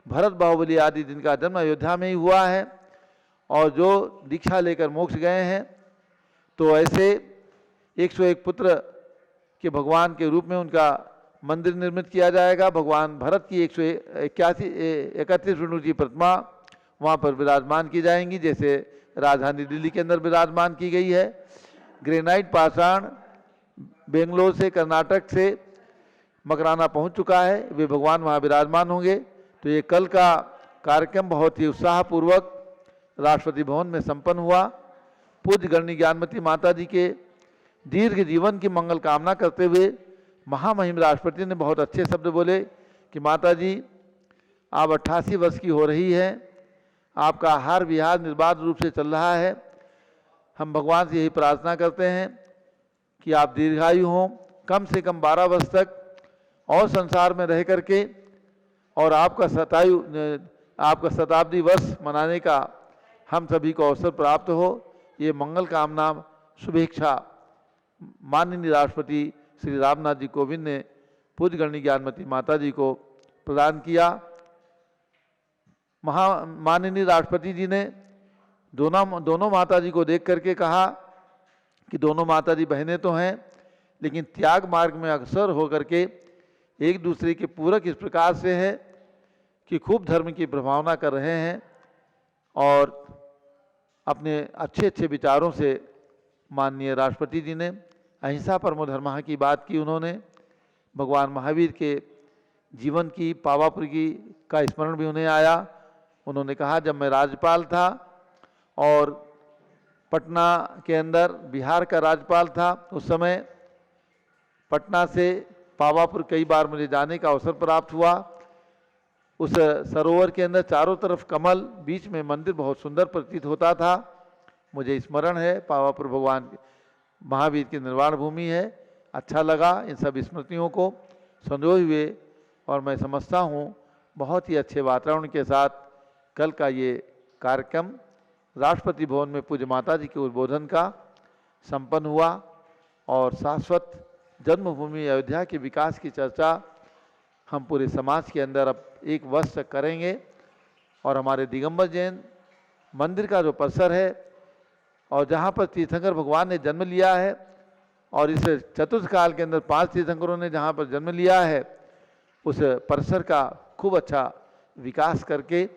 भरत बाहुबली आदि जिनका जन्म अयोध्या में ही हुआ है और जो दीक्षा लेकर मोक्ष गए हैं, तो ऐसे 101 पुत्र के भगवान के रूप में उनका मंदिर निर्मित किया जाएगा। भगवान भरत की 131 विष्णु जी प्रतिमा वहाँ पर विराजमान की जाएंगी, जैसे राजधानी दिल्ली के अंदर विराजमान की गई है। ग्रेनाइट पाषाण बेंगलोर से, कर्नाटक से मकराना पहुँच चुका है, वे भगवान वहाँ विराजमान होंगे। तो ये कल का कार्यक्रम बहुत ही उत्साहपूर्वक राष्ट्रपति भवन में संपन्न हुआ। पूज्य गणनी ज्ञानमती माता जी के दीर्घ जीवन की मंगल कामना करते हुए महामहिम राष्ट्रपति ने बहुत अच्छे शब्द बोले कि माता जी आप 88 वर्ष की हो रही है, आपका आहार विहार निर्बाध रूप से चल रहा है। हम भगवान से यही प्रार्थना करते हैं कि आप दीर्घायु हों, कम से कम 12 वर्ष तक और संसार में रह करके और आपका शताब्दी वर्ष मनाने का हम सभी को अवसर प्राप्त हो। ये मंगल कामना शुभेच्छा माननीय राष्ट्रपति श्री रामनाथ जी कोविंद ने पूज्य गणनी ज्ञानमती माता जी को प्रदान किया। माननीय राष्ट्रपति जी ने दोनों माता जी को देख करके कहा कि दोनों माता जी बहनें तो हैं, लेकिन त्याग मार्ग में अग्रसर होकर के एक दूसरे के पूरक इस प्रकार से है कि खूब धर्म की प्रभावना कर रहे हैं और अपने अच्छे अच्छे विचारों से माननीय राष्ट्रपति जी ने अहिंसा परमो धर्मः की बात की। उन्होंने भगवान महावीर के जीवन की, पावापुरी की का स्मरण भी उन्हें आया। उन्होंने कहा जब मैं राज्यपाल था और पटना के अंदर बिहार का राज्यपाल था, उस समय पटना से पावापुर कई बार मुझे जाने का अवसर प्राप्त हुआ। उस सरोवर के अंदर चारों तरफ कमल, बीच में मंदिर बहुत सुंदर प्रतीत होता था। मुझे स्मरण है पावापुर भगवान महावीर की निर्वाण भूमि है। अच्छा लगा इन सब स्मृतियों को संजोए हुए और मैं समझता हूँ बहुत ही अच्छे वातावरण के साथ कल का ये कार्यक्रम राष्ट्रपति भवन में पूज्य माता जी के उद्बोधन का संपन्न हुआ और शाश्वत जन्मभूमि अयोध्या के विकास की चर्चा हम पूरे समाज के अंदर अब एक वर्ष तक करेंगे और हमारे दिगंबर जैन मंदिर का जो परिसर है और जहाँ पर तीर्थंकर भगवान ने जन्म लिया है और इस चतुर्थ काल के अंदर 5 तीर्थंकरों ने जहाँ पर जन्म लिया है उस परिसर का खूब अच्छा विकास करके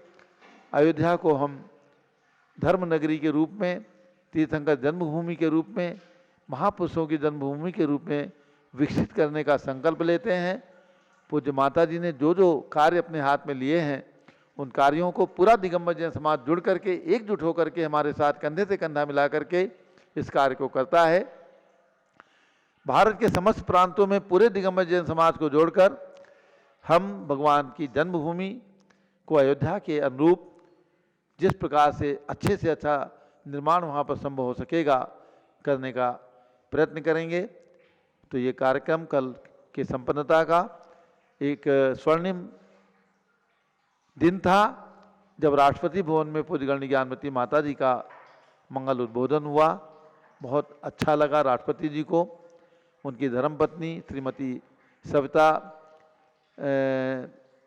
अयोध्या को हम धर्म नगरी के रूप में, तीर्थंकर जन्मभूमि के रूप में, महापुरुषों की जन्मभूमि के रूप में विकसित करने का संकल्प लेते हैं। पूज्य माता जी ने जो जो कार्य अपने हाथ में लिए हैं उन कार्यों को पूरा दिगंबर जैन समाज जुड़ करके एकजुट होकर के हमारे साथ कंधे से कंधा मिला करके इस कार्य को करता है। भारत के समस्त प्रांतों में पूरे दिगंबर जैन समाज को जोड़कर हम भगवान की जन्मभूमि को अयोध्या के अनुरूप जिस प्रकार से अच्छा निर्माण वहाँ पर संभव हो सकेगा करने का प्रयत्न करेंगे। तो ये कार्यक्रम कल की संपन्नता का एक स्वर्णिम दिन था जब राष्ट्रपति भवन में पूज्य गणनी ज्ञानमती माता जी का मंगल उद्बोधन हुआ। बहुत अच्छा लगा राष्ट्रपति जी को, उनकी धर्मपत्नी श्रीमती सविता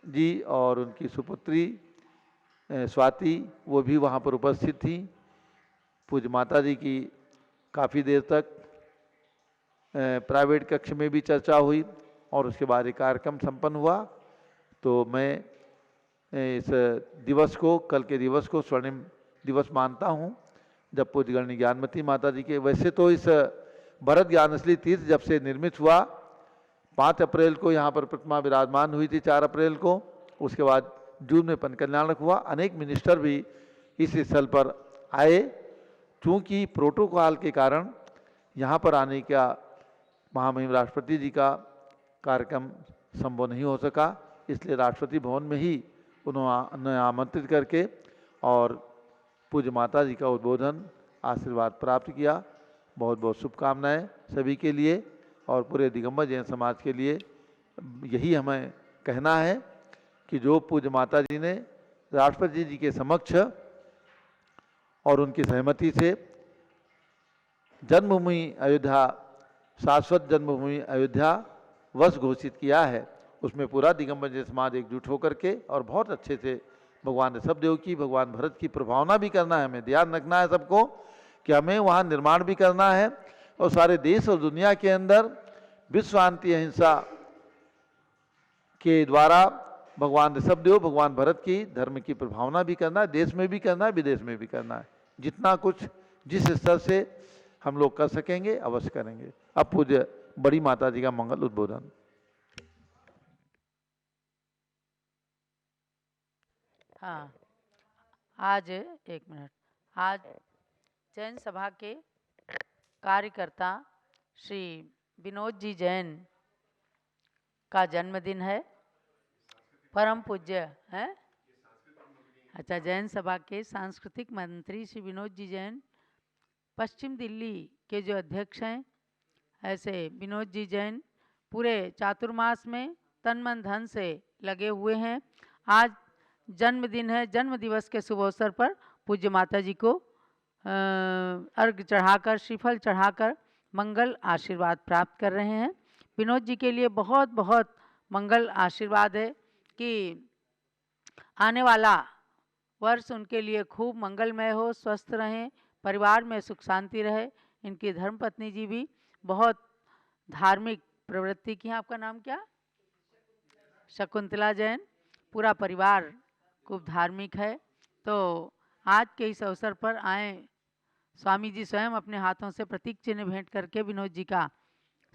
जी और उनकी सुपुत्री स्वाति वो भी वहाँ पर उपस्थित थी। पूज्य माता जी की काफ़ी देर तक प्राइवेट कक्ष में भी चर्चा हुई और उसके बाद एक कार्यक्रम संपन्न हुआ। तो मैं इस दिवस को, कल के दिवस को स्वर्णिम दिवस मानता हूँ जब पूज्य गणनी ज्ञानमती माता जी के, वैसे तो इस भरत ज्ञानस्थली तीर्थ जब से निर्मित हुआ 5 अप्रैल को यहाँ पर प्रतिमा विराजमान हुई थी, 4 अप्रैल को, उसके बाद जून में पंचकल्याणक हुआ। अनेक मिनिस्टर भी इस स्थल पर आए। चूँकि प्रोटोकॉल के कारण यहाँ पर आने का महामहिम राष्ट्रपति जी का कार्यक्रम संभव नहीं हो सका, इसलिए राष्ट्रपति भवन में ही उन्होंने आमंत्रित करके और पूज्य माता जी का उद्बोधन आशीर्वाद प्राप्त किया। बहुत बहुत शुभकामनाएं सभी के लिए और पूरे दिगंबर जैन समाज के लिए। यही हमें कहना है कि जो पूज्य माता जी ने राष्ट्रपति जी के समक्ष और उनकी सहमति से जन्मभूमि अयोध्या, शाश्वत जन्मभूमि अयोध्या वर्ष घोषित किया है, उसमें पूरा दिगंबर जैन समाज एकजुट होकर के और बहुत अच्छे से भगवान ऋषभदेव की, भगवान भरत की प्रभावना भी करना है। हमें ध्यान रखना है सबको कि हमें वहाँ निर्माण भी करना है और सारे देश और दुनिया के अंदर विश्व शांति अहिंसा के द्वारा भगवान ऋषभदेव, भगवान भरत की धर्म की प्रभावना भी करना है, देश में भी करना है, विदेश में भी करना है। जितना कुछ जिस स्तर से हम लोग कर सकेंगे अवश्य करेंगे। अब पूज्य बड़ी माता जी का मंगल उद्बोधन। हाँ, आज एक मिनट, आज जैन सभा के कार्यकर्ता श्री विनोद जी जैन का जन्मदिन है। परम पूज्य है, अच्छा, जैन सभा के सांस्कृतिक मंत्री श्री विनोद जी जैन पश्चिम दिल्ली के जो अध्यक्ष हैं, ऐसे विनोद जी जैन पूरे चातुर्मास में तन मन धन से लगे हुए हैं। आज जन्मदिन है, जन्म दिवस के शुभ अवसर पर पूज्य माता जी को अर्घ्य चढ़ाकर, श्रीफल चढ़ाकर मंगल आशीर्वाद प्राप्त कर रहे हैं। विनोद जी के लिए बहुत बहुत मंगल आशीर्वाद है कि आने वाला वर्ष उनके लिए खूब मंगलमय हो, स्वस्थ रहें, परिवार में सुख शांति रहे। इनकी धर्मपत्नी जी भी बहुत धार्मिक प्रवृत्ति की हैं। आपका नाम क्या? शकुंतला जैन। पूरा परिवार खूब धार्मिक है। तो आज के इस अवसर पर आए स्वामी जी स्वयं अपने हाथों से प्रतीक चिन्ह भेंट करके विनोद जी का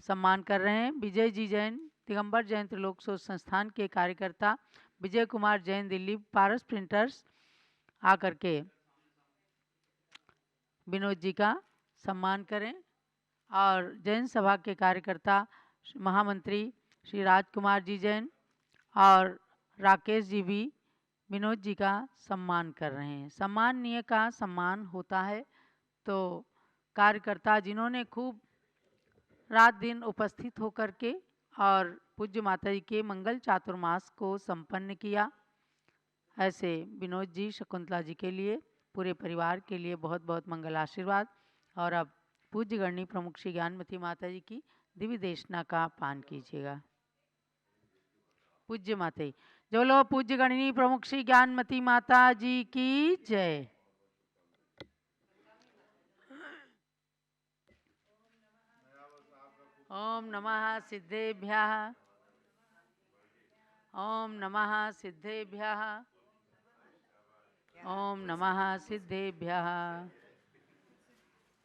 सम्मान कर रहे हैं। विजय जी जैन दिगंबर जैन त्रिलोक शोध संस्थान के कार्यकर्ता विजय कुमार जैन दिल्ली पारस प्रिंटर्स आकर के विनोद जी का सम्मान करें। और जैन सभा के कार्यकर्ता महामंत्री श्री राजकुमार जी जैन और राकेश जी भी विनोद जी का सम्मान कर रहे हैं। सम्माननीय का सम्मान होता है। तो कार्यकर्ता जिन्होंने खूब रात दिन उपस्थित होकर के और पूज्य माता जी के मंगल चातुर्मास को संपन्न किया, ऐसे विनोद जी, शकुंतला जी के लिए, पूरे परिवार के लिए बहुत बहुत मंगल आशीर्वाद। और अब पूज्य गणनी प्रमुख श्री ज्ञानमती माता जी की दिव्य देशना का पान कीजिएगा। पूज्य माता जी, जो लोग पूज्य गणनी प्रमुख श्री ज्ञानमती माता जी की जय। ओम नमः सिद्धेभ्यः, ओम नमः सिद्धेभ्यः, ओम नमः सिद्धेभ्यः।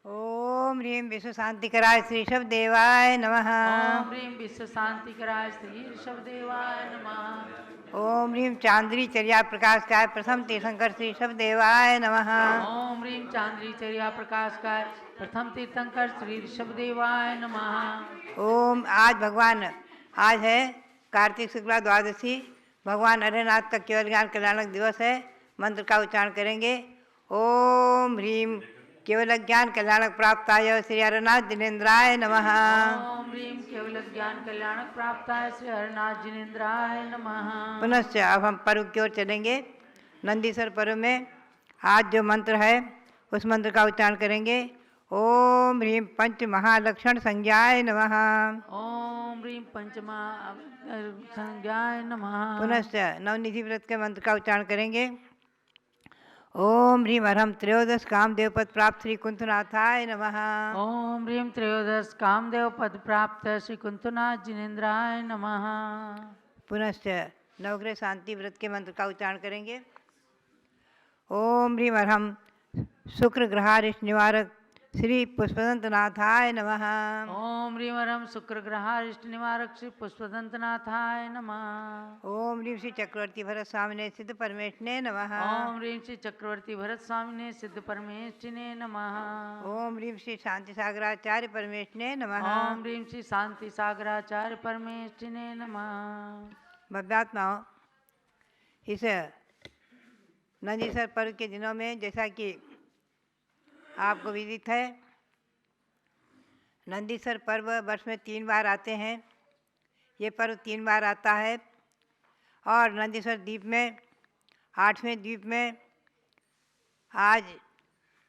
ओम ह्रीं विश्व शांतिकराय श्री ऋषभ देवाय नमः। ओम ह्रीं विश्व शांतिकराय श्री ऋषभ देवाय नमः। ओम ह्रीं चांद्री चर्या प्रकाशकाय प्रथम तीर्थंकर श्री ऋषभ देवाय नमः। ओम ह्रीं चांद्री चर्या प्रकाशकाय प्रथम तीर्थंकर श्री ऋषभ देवाय नमः। ओम आज है कार्तिक शुक्ला द्वादशी, भगवान अरेनाथ का केवल ज्ञान कल्याणक दिवस है। मंत्र का उच्चारण करेंगे। ओम ह्रीं केवल ज्ञान कल्याणक प्राप्ताय श्री हरनाथ जिनेन्द्राय नमः। ओम ह्रीं केवल ज्ञान कल्याणक प्राप्ताय श्री हरनाथ जिनेन्द्राय नमः। पुनश्च अब हम पर्व की ओर चलेंगे। नंदीश्वर पर्व में आज जो मंत्र है उस मंत्र का उच्चारण करेंगे। ओम ह्रीं पंच महालक्षण संज्ञाय नमः। ओम ह्रीं पंचमा संज्ञाय नमः। पुनश्च नवनिधि व्रत के मंत्र का उच्चारण करेंगे। ओम ह्रीं अरहम त्रयोदश कामदेव पद प्राप्त श्री कुंतनाथाय नमः। ओम ह्रीं त्रयोदश कामदेव पद प्राप्त श्री कुंतनाथ जिनेन्द्राय नमः। पुनश्च नवग्रह शांति व्रत के मंत्र का उच्चारण करेंगे। ओम ह्रीं अरहम शुक्र ग्रहारिष्ट निवारक श्री पुष्पदंतनाथाय नमः। ओम ह्रीं अरहम शुक्र ग्रहारिष्ट निवारक श्री पुष्पदंतनाथाय नमः। ओम ह्रीं श्री चक्रवर्ती भरत स्वामिने सिद्ध परमेष्ठिने नमः। ओम ह्रीं श्री चक्रवर्ती भरत स्वामिने सिद्ध परमेष्ठिने नमः। ओम ह्रीं श्री शांति सागराचार्य परमेष्ठिने नमः। ओम ह्रीं श्री शांति सागराचार्य परमेष्ठिने नमः। भव्यात्माओं, इस नंदीश्वर पर्व के दिनों में जैसा कि आपको विदित है, नंदीश्वर पर्व वर्ष में 3 बार आते हैं। ये पर्व 3 बार आता है और नंदीश्वर द्वीप में 8वें द्वीप में आज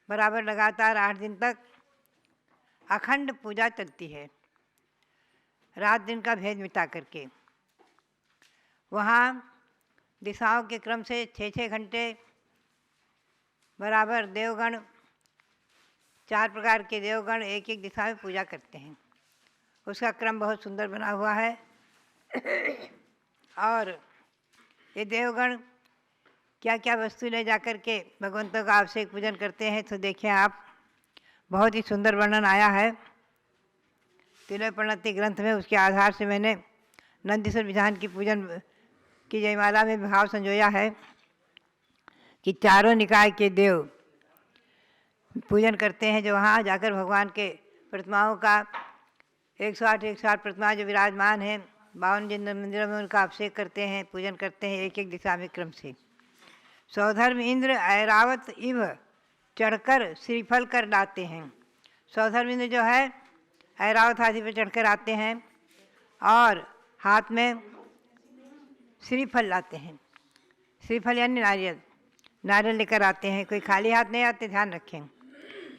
बराबर लगातार 8 दिन तक अखंड पूजा चलती है, रात दिन का भेद मिटा करके। वहाँ दिशाओं के क्रम से 6-6 घंटे बराबर देवगण, 4 प्रकार के देवगण एक एक दिशा में पूजा करते हैं। उसका क्रम बहुत सुंदर बना हुआ है। और ये देवगण क्या क्या वस्तु ले जा कर के भगवंतों का अभिषेक पूजन करते हैं, तो देखिए आप, बहुत ही सुंदर वर्णन आया है तिलय प्रणति ग्रंथ में। उसके आधार से मैंने नंदीश्वर विधान की पूजन की जयमाला में भाव संजोया है कि चारों निकाय के देव पूजन करते हैं, जो वहाँ जाकर भगवान के प्रतिमाओं का 108 प्रतिमा जो विराजमान हैं 52 जिन मंदिरों में उनका अभिषेक करते हैं, पूजन करते हैं एक एक दिशा में क्रम से। सौधर्म इंद्र ऐरावत इव चढ़कर श्रीफल कर लाते हैं। सौधर्म इंद्र जो है ऐरावत हाथी पर चढ़कर आते हैं और हाथ में श्रीफल लाते हैं। श्रीफल यानी नारियल लेकर आते हैं, कोई खाली हाथ नहीं आते, ध्यान रखें।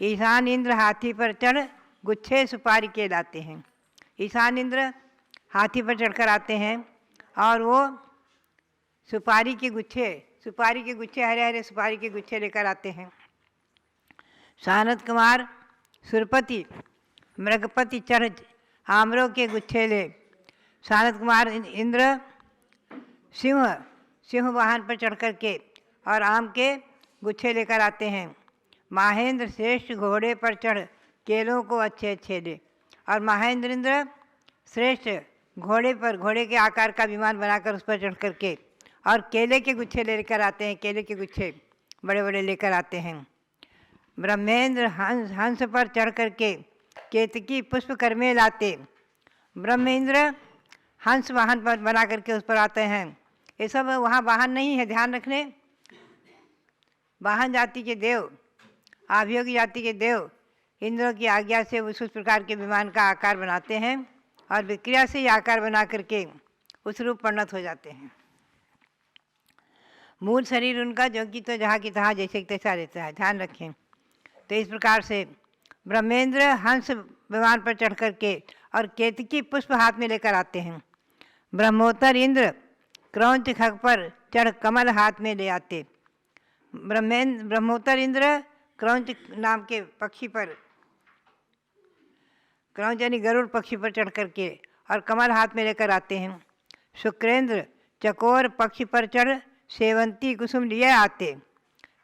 ईशान इंद्र हाथी पर चढ़ गुच्छे सुपारी के लाते हैं। ईशान इंद्र हाथी पर चढ़कर आते हैं और वो सुपारी के गुच्छे हरे हरे सुपारी के गुच्छे लेकर आते हैं। सानद कुमार सुरपति मृगपति चढ़ आमरों के गुच्छे ले। सानद कुमार इंद्र सिंह वाहन पर चढ़ कर के और आम के गुच्छे लेकर आते हैं। महेंद्र श्रेष्ठ घोड़े पर चढ़ केलों को अच्छे अच्छे दे। और महेंद्र इंद्र श्रेष्ठ घोड़े के आकार का विमान बनाकर उस पर चढ़ कर के और केले के गुच्छे लेकर आते हैं। केले के गुच्छे बड़े बड़े लेकर आते हैं। ब्रह्मेंद्र हंस पर चढ़ कर के केतकी पुष्प कर्मे लाते। ब्रह्मेंद्र हंस वाहन पर बना करके उस पर आते हैं। ये सब वहाँ वाहन नहीं है, ध्यान रखने। वाहन जाति के देव, आभियोगी जाति के देव इंद्रों की आज्ञा से उस प्रकार के विमान का आकार बनाते हैं और विक्रिया से ही आकार बना करके उस रूप परिणत हो जाते हैं। मूल शरीर उनका जो कि तो जहाँ की तहाँ जैसे कि तैसा रहता है, ध्यान रखें। तो इस प्रकार से ब्रह्मेंद्र हंस विमान पर चढ़ करके और केतकी पुष्प हाथ में लेकर आते हैं। ब्रह्मोत्तर इंद्र क्रौंच खग पर चढ़ कमल हाथ में ले आते। ब्रह्मोत्तर इंद्र क्रौंच नाम के पक्षी पर, क्रौंच यानी गरुड़ पक्षी पर चढ़ करके और कमल हाथ में लेकर आते हैं। शुक्रेंद्र चकोर पक्षी पर चढ़ सेवंती कुसुम लिए आते।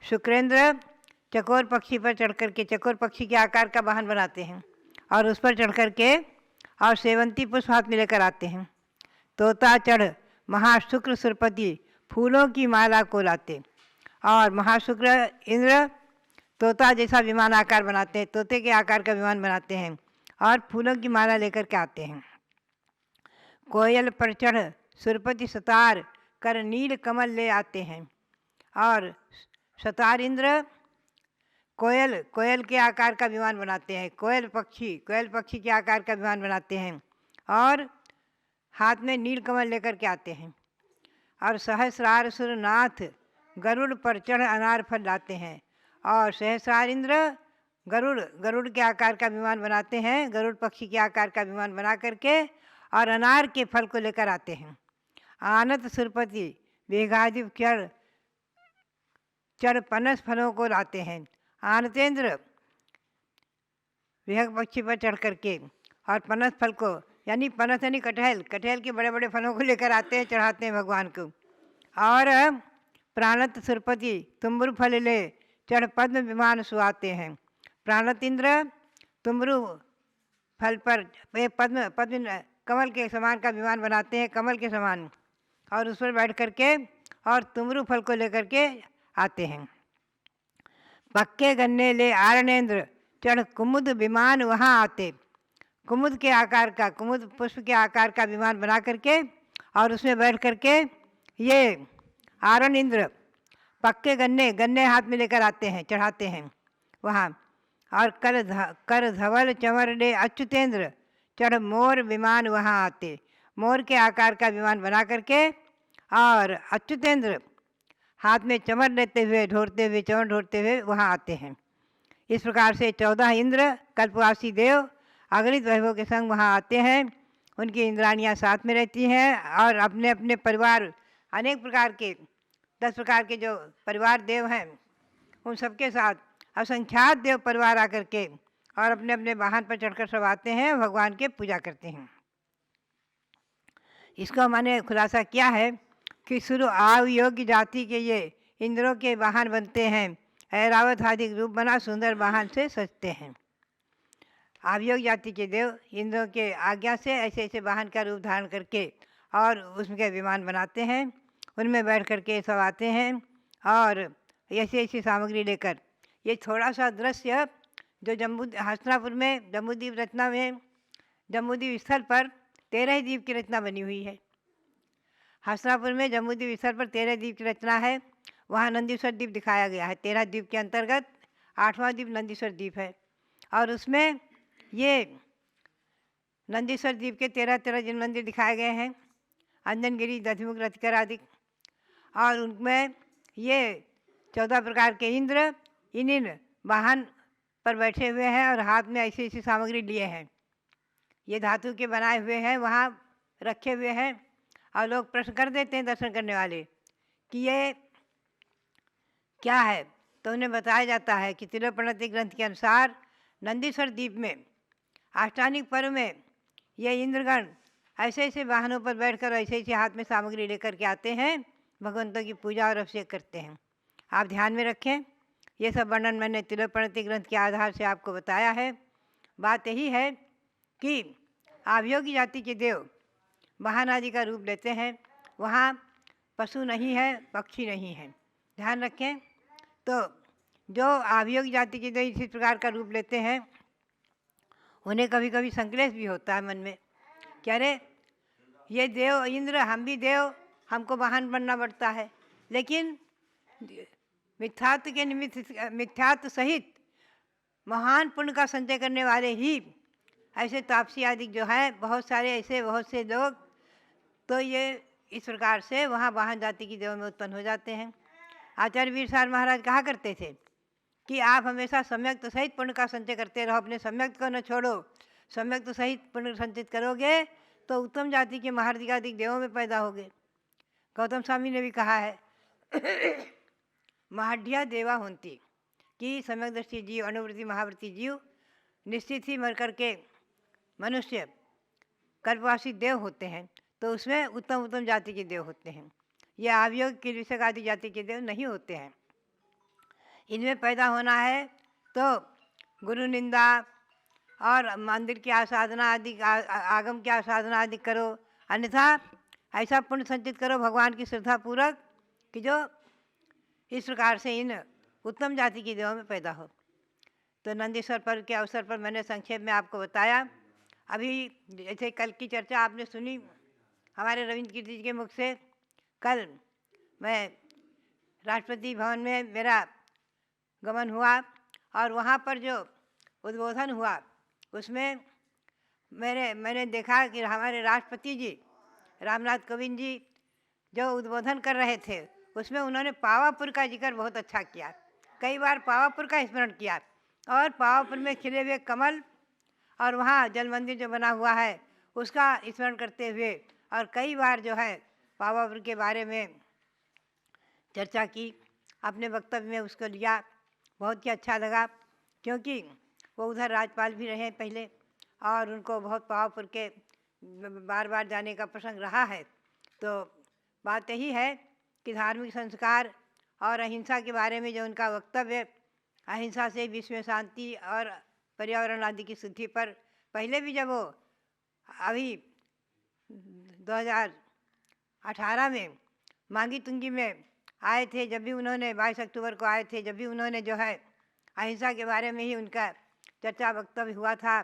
शुक्रेंद्र चकोर पक्षी पर चढ़ करके, चकोर पक्षी के आकार का वाहन बनाते हैं और उस पर चढ़ करके और सेवंती पुष्प हाथ में लेकर आते हैं। तोता चढ़ महाशुक्र सुरपति फूलों की माला को लाते। और महाशुक्र इंद्र तोता जैसा विमान आकार बनाते हैं, तोते के आकार का विमान बनाते हैं और फूलों की माला लेकर के आते हैं। कोयल पर चढ़ सुरपति सतार कर नील कमल ले आते हैं। और सतार इंद्र कोयल के आकार का विमान बनाते हैं, कोयल पक्षी के आकार का विमान बनाते हैं और हाथ में नील कमल लेकर के आते हैं। और सहस्रार सुरनाथ गरुड़ पर चढ़ अनार फल लाते हैं। और सहस्रार इंद्र गरुड़ के आकार का विमान बनाते हैं, गरुड़ पक्षी के आकार का विमान बना करके और अनार के फल को लेकर आते हैं। आनत सुरपति वेघाधिप चढ़ पनस फलों को लाते हैं। आनतेंद्र वेघ पक्षी पर चढ़ करके और पनस फल को, यानी पनस यानी कटहल के बड़े बड़े फलों को लेकर आते हैं, चढ़ाते हैं भगवान को। और प्राणत सुरपति तुम्बुरु फल ले चढ़ पद्म विमान सुहाते हैं। प्राणत इंद्र तुम्बुरु फल पर पद्म कमल के समान का विमान बनाते हैं, कमल के समान, और उस पर बैठ करके और तुम्बुरु फल को लेकर के आते हैं। पक्के गन्ने ले आरणेंद्र चढ़ कुमुद विमान वहाँ आते। कुमुद पुष्प के आकार का विमान बना करके और उसमें बैठ करके ये आरण इंद्र पक्के गन्ने हाथ में लेकर आते हैं, चढ़ाते हैं वहाँ। और कर धवल चंवर ले अच्युतेंद्र चढ़ मोर विमान वहाँ आते। मोर के आकार का विमान बना करके और अच्युतेंद्र हाथ में चंवर लेते हुए चंवर ढोरते हुए वहाँ आते हैं। इस प्रकार से 14 इंद्र कल्पवासी देव अगणित वैभव के संग वहाँ आते हैं। उनकी इंद्राणियाँ साथ में रहती हैं और अपने अपने परिवार, अनेक प्रकार के 10 प्रकार के जो परिवार देव हैं उन सबके साथ असंख्यात देव परिवार आकर के और अपने अपने वाहन पर चढ़कर सब आते हैं, भगवान के पूजा करते हैं। इसको मैंने खुलासा किया है कि शुरू आव योग्य जाति के ये इंद्रों के वाहन बनते हैं, ऐरावत आदि रूप बना सुंदर वाहन से सजते हैं। आवयोग जाति के देव इंद्रों के आज्ञा से ऐसे ऐसे वाहन का रूप धारण करके और उसके विमान बनाते हैं, उनमें बैठ करके सब आते हैं और ऐसी ऐसी सामग्री लेकर। ये थोड़ा सा दृश्य जो हस्तिनापुर में जम्बूद्वीप रचना में जम्बूद्वीप स्थल पर 13 द्वीप की रचना बनी हुई है। हस्तिनापुर में जम्बूद्वीप स्थल पर 13 द्वीप की रचना है, वहाँ नंदीश्वर द्वीप दिखाया गया है। 13 द्वीप के अंतर्गत 8वां द्वीप नंदीश्वर द्वीप है और उसमें ये नंदीश्वर द्वीप के 13 जिन मंदिर दिखाए गए हैं, अंजनगिरी, दधिमुख, रतिकर आदि। और उनमें ये 14 प्रकार के इंद्र इन वाहन पर बैठे हुए हैं और हाथ में ऐसी ऐसी सामग्री लिए हैं। ये धातु के बनाए हुए हैं, वहाँ रखे हुए हैं और लोग प्रश्न कर देते हैं दर्शन करने वाले कि ये क्या है। तो उन्हें बताया जाता है कि तिलोपनति ग्रंथ के अनुसार नंदीश्वर द्वीप में अष्टानिक पर्व में ये इंद्रगण ऐसे ऐसे वाहनों पर बैठकर ऐसे ऐसे हाथ में सामग्री लेकर के आते हैं, भगवंतों की पूजा और अभिषेक करते हैं। आप ध्यान में रखें, ये सब वर्णन मैंने तिलोपनति ग्रंथ के आधार से आपको बताया है। बात यही है कि आवयोगी जाति के देव वाहन आदि का रूप लेते हैं, वहाँ पशु नहीं है, पक्षी नहीं है, ध्यान रखें। तो जो आवयोगी जाति के देव इसी प्रकार का रूप लेते हैं उन्हें कभी कभी संक्लेश भी होता है मन में, क्या रे ये देव इंद्र, हम भी देव, हमको वाहन बनना पड़ता है। लेकिन मिथ्यात्व के निमित्त, मिथ्यात्व सहित महान पुण्य का संचय करने वाले ही ऐसे तापसी आदि जो हैं, बहुत सारे ऐसे बहुत से लोग, तो ये इस प्रकार से वहाँ वाहन जाति की देव में उत्पन्न हो जाते हैं। आचार्य वीर सार महाराज कहा करते थे कि आप हमेशा सम्यक सहित पुण्य का संचय करते रहो, अपने सम्यक को न छोड़ो। सम्यक सहित पुण्य संचित करोगे तो उत्तम जाति के महार्दिकाधिक देवों में पैदा होगे। गौतम स्वामी ने भी कहा है महाढ़िया देवा होती कि सम्यक दृष्टि जीव, अनुवृत्ति महावृत्ति जीव निश्चित ही मर करके मनुष्य कल्पवासी देव होते हैं, तो उसमें उत्तम उत्तम जाति के देव होते हैं। ये आवयोग किलविषक आदि जाति के देव नहीं होते हैं। इनमें पैदा होना है तो गुरु निंदा और मंदिर की आसाधना आदि, आगम की आसाधना आदि करो, अन्यथा ऐसा पुण्य संचित करो भगवान की श्रद्धा पूर्वक कि जो इस प्रकार से इन उत्तम जाति के देवों में पैदा हो। तो नंदीश्वर पर्व के अवसर पर मैंने संक्षेप में आपको बताया। अभी जैसे कल की चर्चा आपने सुनी हमारे रविंद्र कीर्ति जी के मुख से। कल मैं राष्ट्रपति भवन में मेरा गमन हुआ और वहाँ पर जो उद्बोधन हुआ उसमें मैंने देखा कि हमारे राष्ट्रपति जी रामनाथ कोविंद जी जो उद्बोधन कर रहे थे उसमें उन्होंने पावापुर का जिक्र बहुत अच्छा किया। कई बार पावापुर का स्मरण किया और पावापुर में खिले हुए कमल और वहाँ जल मंदिर जो बना हुआ है उसका स्मरण करते हुए और कई बार जो है पावापुर के बारे में चर्चा की, अपने वक्तव्य में उसको लिया। बहुत ही अच्छा लगा क्योंकि वो उधर राज्यपाल भी रहे पहले और उनको बहुत पावापुर के बार बार जाने का प्रसंग रहा है। तो बात यही है कि धार्मिक संस्कार और अहिंसा के बारे में जो उनका वक्तव्य, अहिंसा से विश्व में शांति और पर्यावरण आदि की शुद्धि पर पहले भी जब वो अभी 2018 में मांगी तुंगी में आए थे, जब भी उन्होंने 22 अक्टूबर को आए थे, जब भी उन्होंने जो है अहिंसा के बारे में ही उनका चर्चा वक्तव्य हुआ था।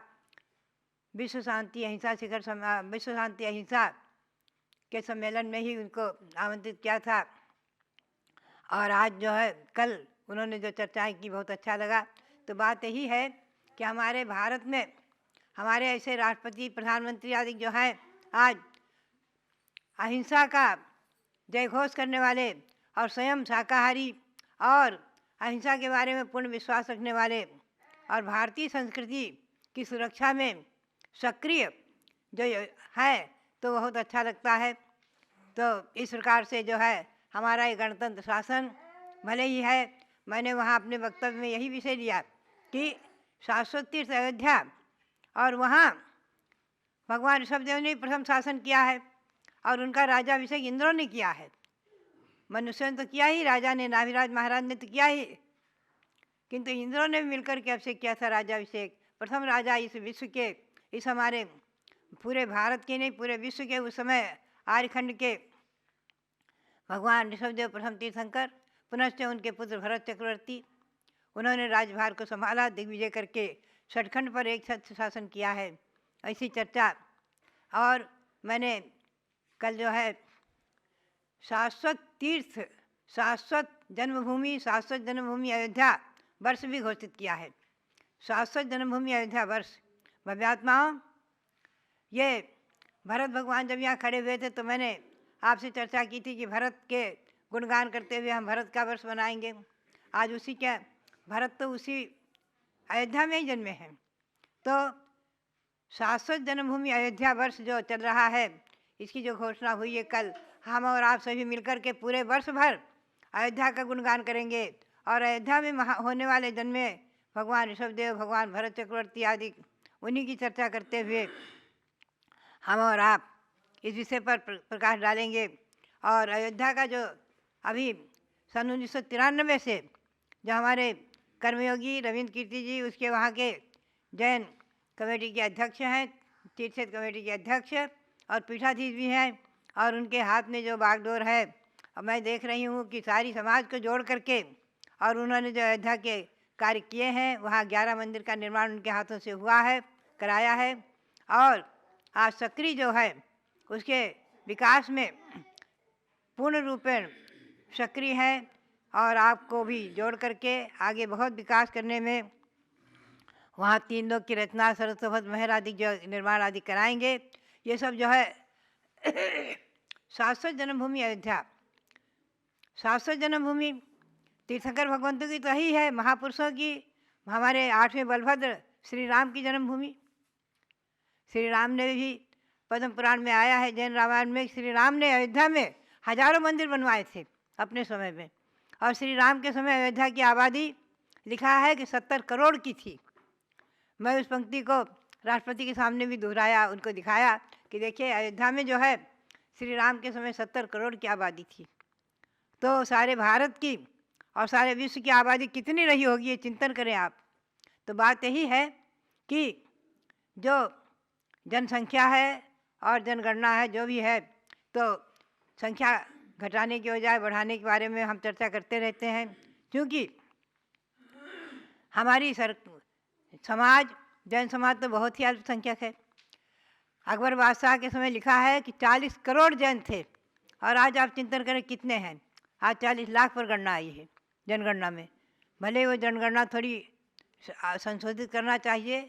विश्व शांति अहिंसा शिखर विश्व शांति अहिंसा के सम्मेलन में ही उनको आमंत्रित किया था। और आज जो है कल उन्होंने जो चर्चाएं की बहुत अच्छा लगा। तो बात यही है कि हमारे भारत में हमारे ऐसे राष्ट्रपति प्रधानमंत्री आदि जो हैं आज अहिंसा का जयघोष करने वाले और स्वयं शाकाहारी और अहिंसा के बारे में पूर्ण विश्वास रखने वाले और भारतीय संस्कृति की सुरक्षा में सक्रिय जो है तो बहुत अच्छा लगता है। तो इस प्रकार से जो है हमारा ये गणतंत्र शासन भले ही है, मैंने वहाँ अपने वक्तव्य में यही विषय लिया कि शाश्वत तीर्थ अयोध्या और वहाँ भगवान ऋषभदेव ने प्रथम शासन किया है और उनका राजाभिषेक इंद्रों ने किया है। मनुष्यों ने तो किया ही, राजा ने नाभिराज महाराज ने तो किया ही, किंतु इंद्रों ने मिलकर के अभिषेक किया था राजाभिषेक। प्रथम राजा इस विश्व के, इस हमारे पूरे भारत के नहीं पूरे विश्व के उस समय आर्यखंड के भगवान ऋषभदेव प्रथम तीर्थंकर, पुनश्च उनके पुत्र भरत चक्रवर्ती, उन्होंने राजभार को संभाला, दिग्विजय करके सचखंड पर एक साथ शासन किया है। ऐसी चर्चा। और मैंने कल जो है शाश्वत तीर्थ, शाश्वत जन्मभूमि अयोध्या वर्ष भी घोषित किया है। शाश्वत जन्मभूमि अयोध्या वर्ष। भव्यात्माओं, ये भरत भगवान जब यहाँ खड़े हुए थे तो मैंने आपसे चर्चा की थी कि भरत के गुणगान करते हुए हम भरत का वर्ष मनाएंगे। आज उसी के भरत तो उसी अयोध्या में ही जन्मे हैं। तो शाश्वत जन्मभूमि अयोध्या वर्ष जो चल रहा है इसकी जो घोषणा हुई है कल, हम और आप सभी मिलकर के पूरे वर्ष भर अयोध्या का गुणगान करेंगे और अयोध्या में होने वाले जन्मे भगवान ऋषभदेव, भगवान भरत चक्रवर्ती आदि उन्हीं की चर्चा करते हुए हम और आप इस विषय पर प्रकाश डालेंगे। और अयोध्या का जो अभी सन 1993 से जो हमारे कर्मयोगी रविंद्र कीर्ति जी उसके वहाँ के जैन कमेटी के अध्यक्ष हैं, तीर्थ कमेटी के अध्यक्ष और पीठाधीश भी हैं, और उनके हाथ में जो बागडोर है, और मैं देख रही हूँ कि सारी समाज को जोड़ करके और उन्होंने जो अयोध्या के कार्य किए हैं, वहाँ 11 मंदिर का निर्माण उनके हाथों से हुआ है, कराया है। और आज सक्रिय जो है उसके विकास में पूर्ण रूपेण सक्रिय है और आपको भी जोड़ करके आगे बहुत विकास करने में वहाँ 3 लोग की रचना, सरस्वती महल आदि जो निर्माण आदि कराएंगे। ये सब जो है शाश्वत जन्मभूमि अयोध्या। शाश्वत जन्मभूमि तीर्थंकर भगवंतों की तो ही है, महापुरुषों की, हमारे 8वें बलभद्र श्री राम की जन्मभूमि। श्री राम ने भी पद्म पुराण में आया है, जैन रामायण में, श्री राम ने अयोध्या में हजारों मंदिर बनवाए थे अपने समय में। और श्री राम के समय अयोध्या की आबादी लिखा है कि 70 करोड़ की थी। मैं उस पंक्ति को राष्ट्रपति के सामने भी दोहराया, उनको दिखाया कि देखिए अयोध्या में जो है श्री राम के समय 70 करोड़ की आबादी थी। तो सारे भारत की और सारे विश्व की आबादी कितनी रही होगी, ये चिंतन करें आप। तो बात यही है कि जो जनसंख्या है और जनगणना है, जो भी है, तो संख्या घटाने की बजाय बढ़ाने के बारे में हम चर्चा करते रहते हैं। क्योंकि हमारी समाज, जैन समाज तो बहुत ही अल्पसंख्यक है। अकबर बादशाह के समय लिखा है कि 40 करोड़ जैन थे, और आज आप चिंतन करें कितने हैं। आज 40 लाख पर गणना आई है जनगणना में। भले वो जनगणना थोड़ी संशोधित करना चाहिए,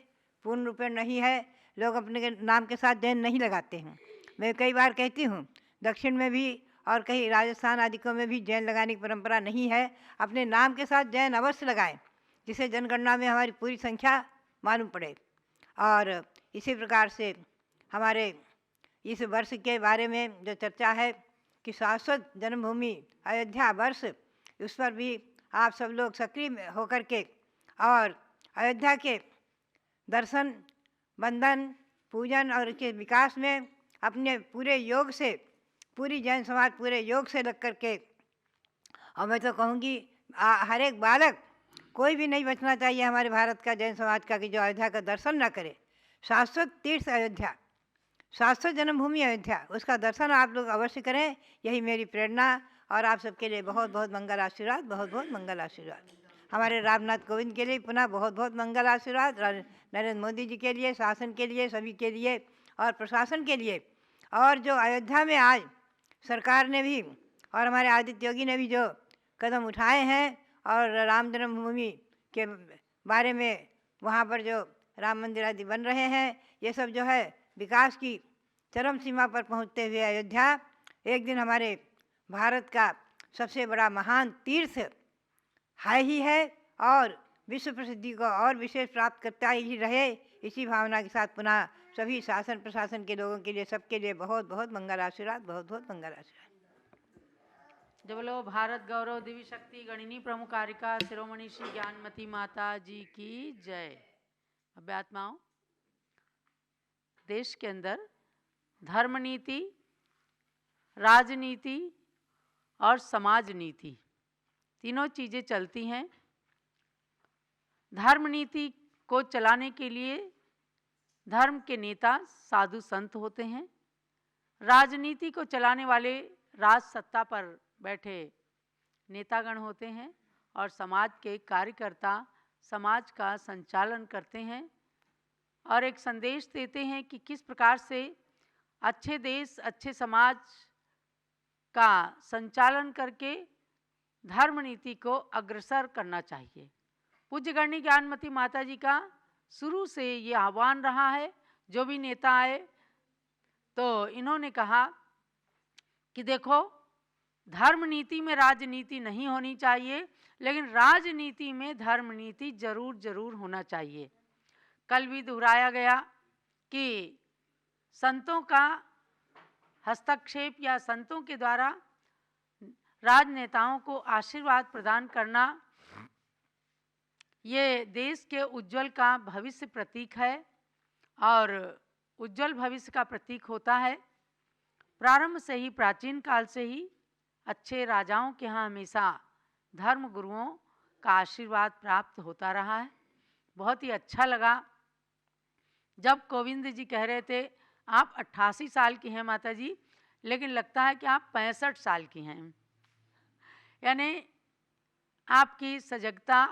पूर्ण रूप में नहीं है, लोग अपने नाम के साथ जैन नहीं लगाते हैं। मैं कई बार कहती हूँ, दक्षिण में भी और कहीं राजस्थान आदि में भी जैन लगाने की परंपरा नहीं है। अपने नाम के साथ जैन अवश्य लगाएं, जिससे जनगणना में हमारी पूरी संख्या मालूम पड़े। और इसी प्रकार से हमारे इस वर्ष के बारे में जो चर्चा है कि शाश्वत जन्मभूमि अयोध्या वर्ष, उस पर भी आप सब लोग सक्रिय होकर के और अयोध्या के दर्शन, बंधन, पूजन और इसके विकास में अपने पूरे योग से, पूरी जैन समाज पूरे योग से लग करके, और मैं तो कहूँगी हर एक बालक, कोई भी नहीं बचना चाहिए हमारे भारत का, जैन समाज का, कि जो अयोध्या का दर्शन न करे। शाश्वत तीर्थ अयोध्या, शाश्वत जन्मभूमि अयोध्या, उसका दर्शन आप लोग अवश्य करें। यही मेरी प्रेरणा, और आप सबके लिए बहुत बहुत मंगल आशीर्वाद, बहुत बहुत मंगल आशीर्वाद। हमारे रामनाथ कोविंद के लिए पुनः बहुत बहुत मंगल आशीर्वाद, नरेंद्र मोदी जी के लिए, शासन के लिए, सभी के लिए और प्रशासन के लिए। और जो अयोध्या में आज सरकार ने भी और हमारे आदित्य योगी ने भी जो कदम उठाए हैं, और राम जन्मभूमि के बारे में वहाँ पर जो राम मंदिर आदि बन रहे हैं, ये सब जो है विकास की चरम सीमा पर पहुँचते हुए अयोध्या एक दिन हमारे भारत का सबसे बड़ा महान तीर्थ है ही है, और विश्व प्रसिद्धि को और विशेष प्राप्त करता ही रहे। इसी भावना के साथ पुनः सभी शासन प्रशासन के लोगों के लिए, सबके लिए बहुत बहुत मंगल आशीर्वाद, बहुत बहुत मंगल आशीर्वाद। जय बोलो भारत गौरव देवी शक्ति गणिनी प्रमुखारिका शिरोमणि श्री ज्ञानमती माता जी की जय। अभ्यात्माओं, देश के अंदर धर्म नीति, राजनीति और समाज नीति, तीनों चीज़ें चलती हैं। धर्म नीति को चलाने के लिए धर्म के नेता साधु संत होते हैं। राजनीति को चलाने वाले राज सत्ता पर बैठे नेतागण होते हैं, और समाज के कार्यकर्ता समाज का संचालन करते हैं और एक संदेश देते हैं कि किस प्रकार से अच्छे देश, अच्छे समाज का संचालन करके धर्म नीति को अग्रसर करना चाहिए। पूज्य गणनी ज्ञानमती माता जी का शुरू से ये आह्वान रहा है। जो भी नेता आए तो इन्होंने कहा कि देखो, धर्म नीति में राजनीति नहीं होनी चाहिए, लेकिन राजनीति में धर्म नीति जरूर जरूर होना चाहिए। कल भी दोहराया गया कि संतों का हस्तक्षेप या संतों के द्वारा राजनेताओं को आशीर्वाद प्रदान करना, ये देश के उज्जवल का भविष्य प्रतीक है और उज्जवल भविष्य का प्रतीक होता है। प्रारंभ से ही, प्राचीन काल से ही अच्छे राजाओं के यहाँ हमेशा धर्म गुरुओं का आशीर्वाद प्राप्त होता रहा है। बहुत ही अच्छा लगा जब कोविंद जी कह रहे थे आप 88 साल की हैं माता जी, लेकिन लगता है कि आप 65 साल की हैं। यानी आपकी सजगता,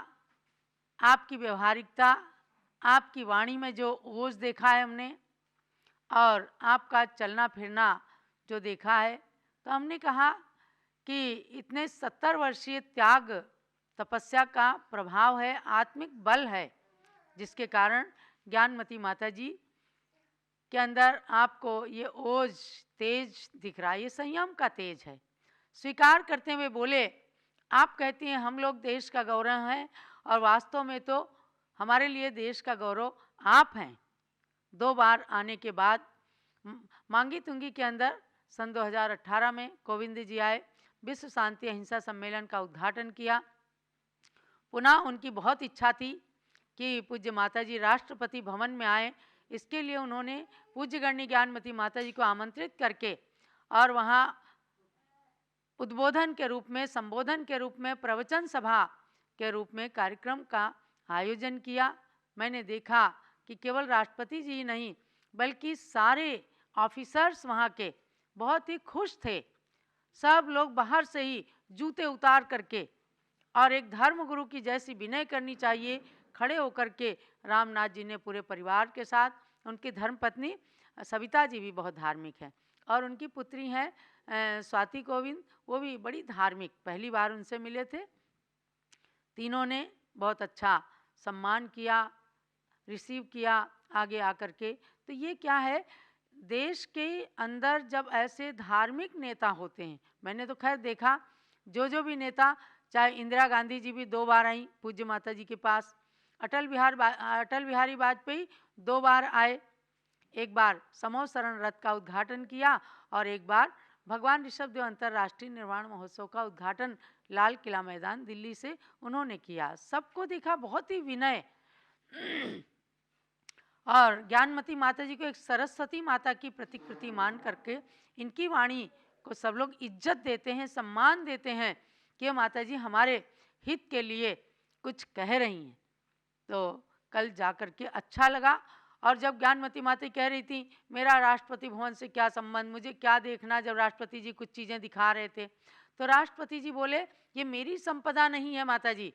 आपकी व्यवहारिकता, आपकी वाणी में जो ओज देखा है हमने, और आपका चलना फिरना जो देखा है, तो हमने कहा कि इतने 70 वर्षीय त्याग तपस्या का प्रभाव है, आत्मिक बल है, जिसके कारण ज्ञानमती माता जी के अंदर आपको ये ओज, तेज दिख रहा है। ये संयम का तेज है। स्वीकार करते हुए बोले, आप कहती हैं हम लोग देश का गौरव हैं, और वास्तव में तो हमारे लिए देश का गौरव आप हैं। 2 बार आने के बाद मांगी तुंगी के अंदर सन 2018 में कोविंद जी आए, विश्व शांति अहिंसा सम्मेलन का उद्घाटन किया। पुनः उनकी बहुत इच्छा थी कि पूज्य माता जी राष्ट्रपति भवन में आए। इसके लिए उन्होंने पूज्य गण्य ज्ञानमती माता जी को आमंत्रित करके और वहाँ उद्बोधन के रूप में, संबोधन के रूप में, प्रवचन सभा के रूप में कार्यक्रम का आयोजन किया। मैंने देखा कि केवल राष्ट्रपति जी नहीं बल्कि सारे ऑफिसर्स वहाँ के बहुत ही खुश थे। सब लोग बाहर से ही जूते उतार करके, और एक धर्म गुरु की जैसी विनय करनी चाहिए, खड़े होकर के रामनाथ जी ने पूरे परिवार के साथ, उनकी धर्मपत्नी सविता जी भी बहुत धार्मिक हैं, और उनकी पुत्री हैं स्वाति कोविंद, वो भी बड़ी धार्मिक, पहली बार उनसे मिले थे। तीनों ने बहुत अच्छा सम्मान किया, रिसीव किया आगे आकर के। तो ये क्या है, देश के अंदर जब ऐसे धार्मिक नेता होते हैं, मैंने तो खैर देखा जो भी नेता, चाहे इंदिरा गांधी जी भी 2 बार आई पूज्य माता जी के पास, अटल बिहारी वाजपेयी 2 बार आए, एक बार समूह शरण रथ का उद्घाटन किया और एक बार भगवान ऋषभदेव अंतर्राष्ट्रीय निर्वाण महोत्सव का उद्घाटन लाल किला मैदान दिल्ली से उन्होंने किया। सबको देखा बहुत ही विनय, और ज्ञानमती माता जी को एक सरस्वती माता की प्रतिकृति मान करके इनकी वाणी को सब लोग इज्जत देते हैं, सम्मान देते हैं कि माता जी हमारे हित के लिए कुछ कह रही हैं। तो कल जा कर के अच्छा लगा। और जब ज्ञानमती माता कह रही थी मेरा राष्ट्रपति भवन से क्या संबंध, मुझे क्या देखना, जब राष्ट्रपति जी कुछ चीज़ें दिखा रहे थे, तो राष्ट्रपति जी बोले ये मेरी संपदा नहीं है माता जी,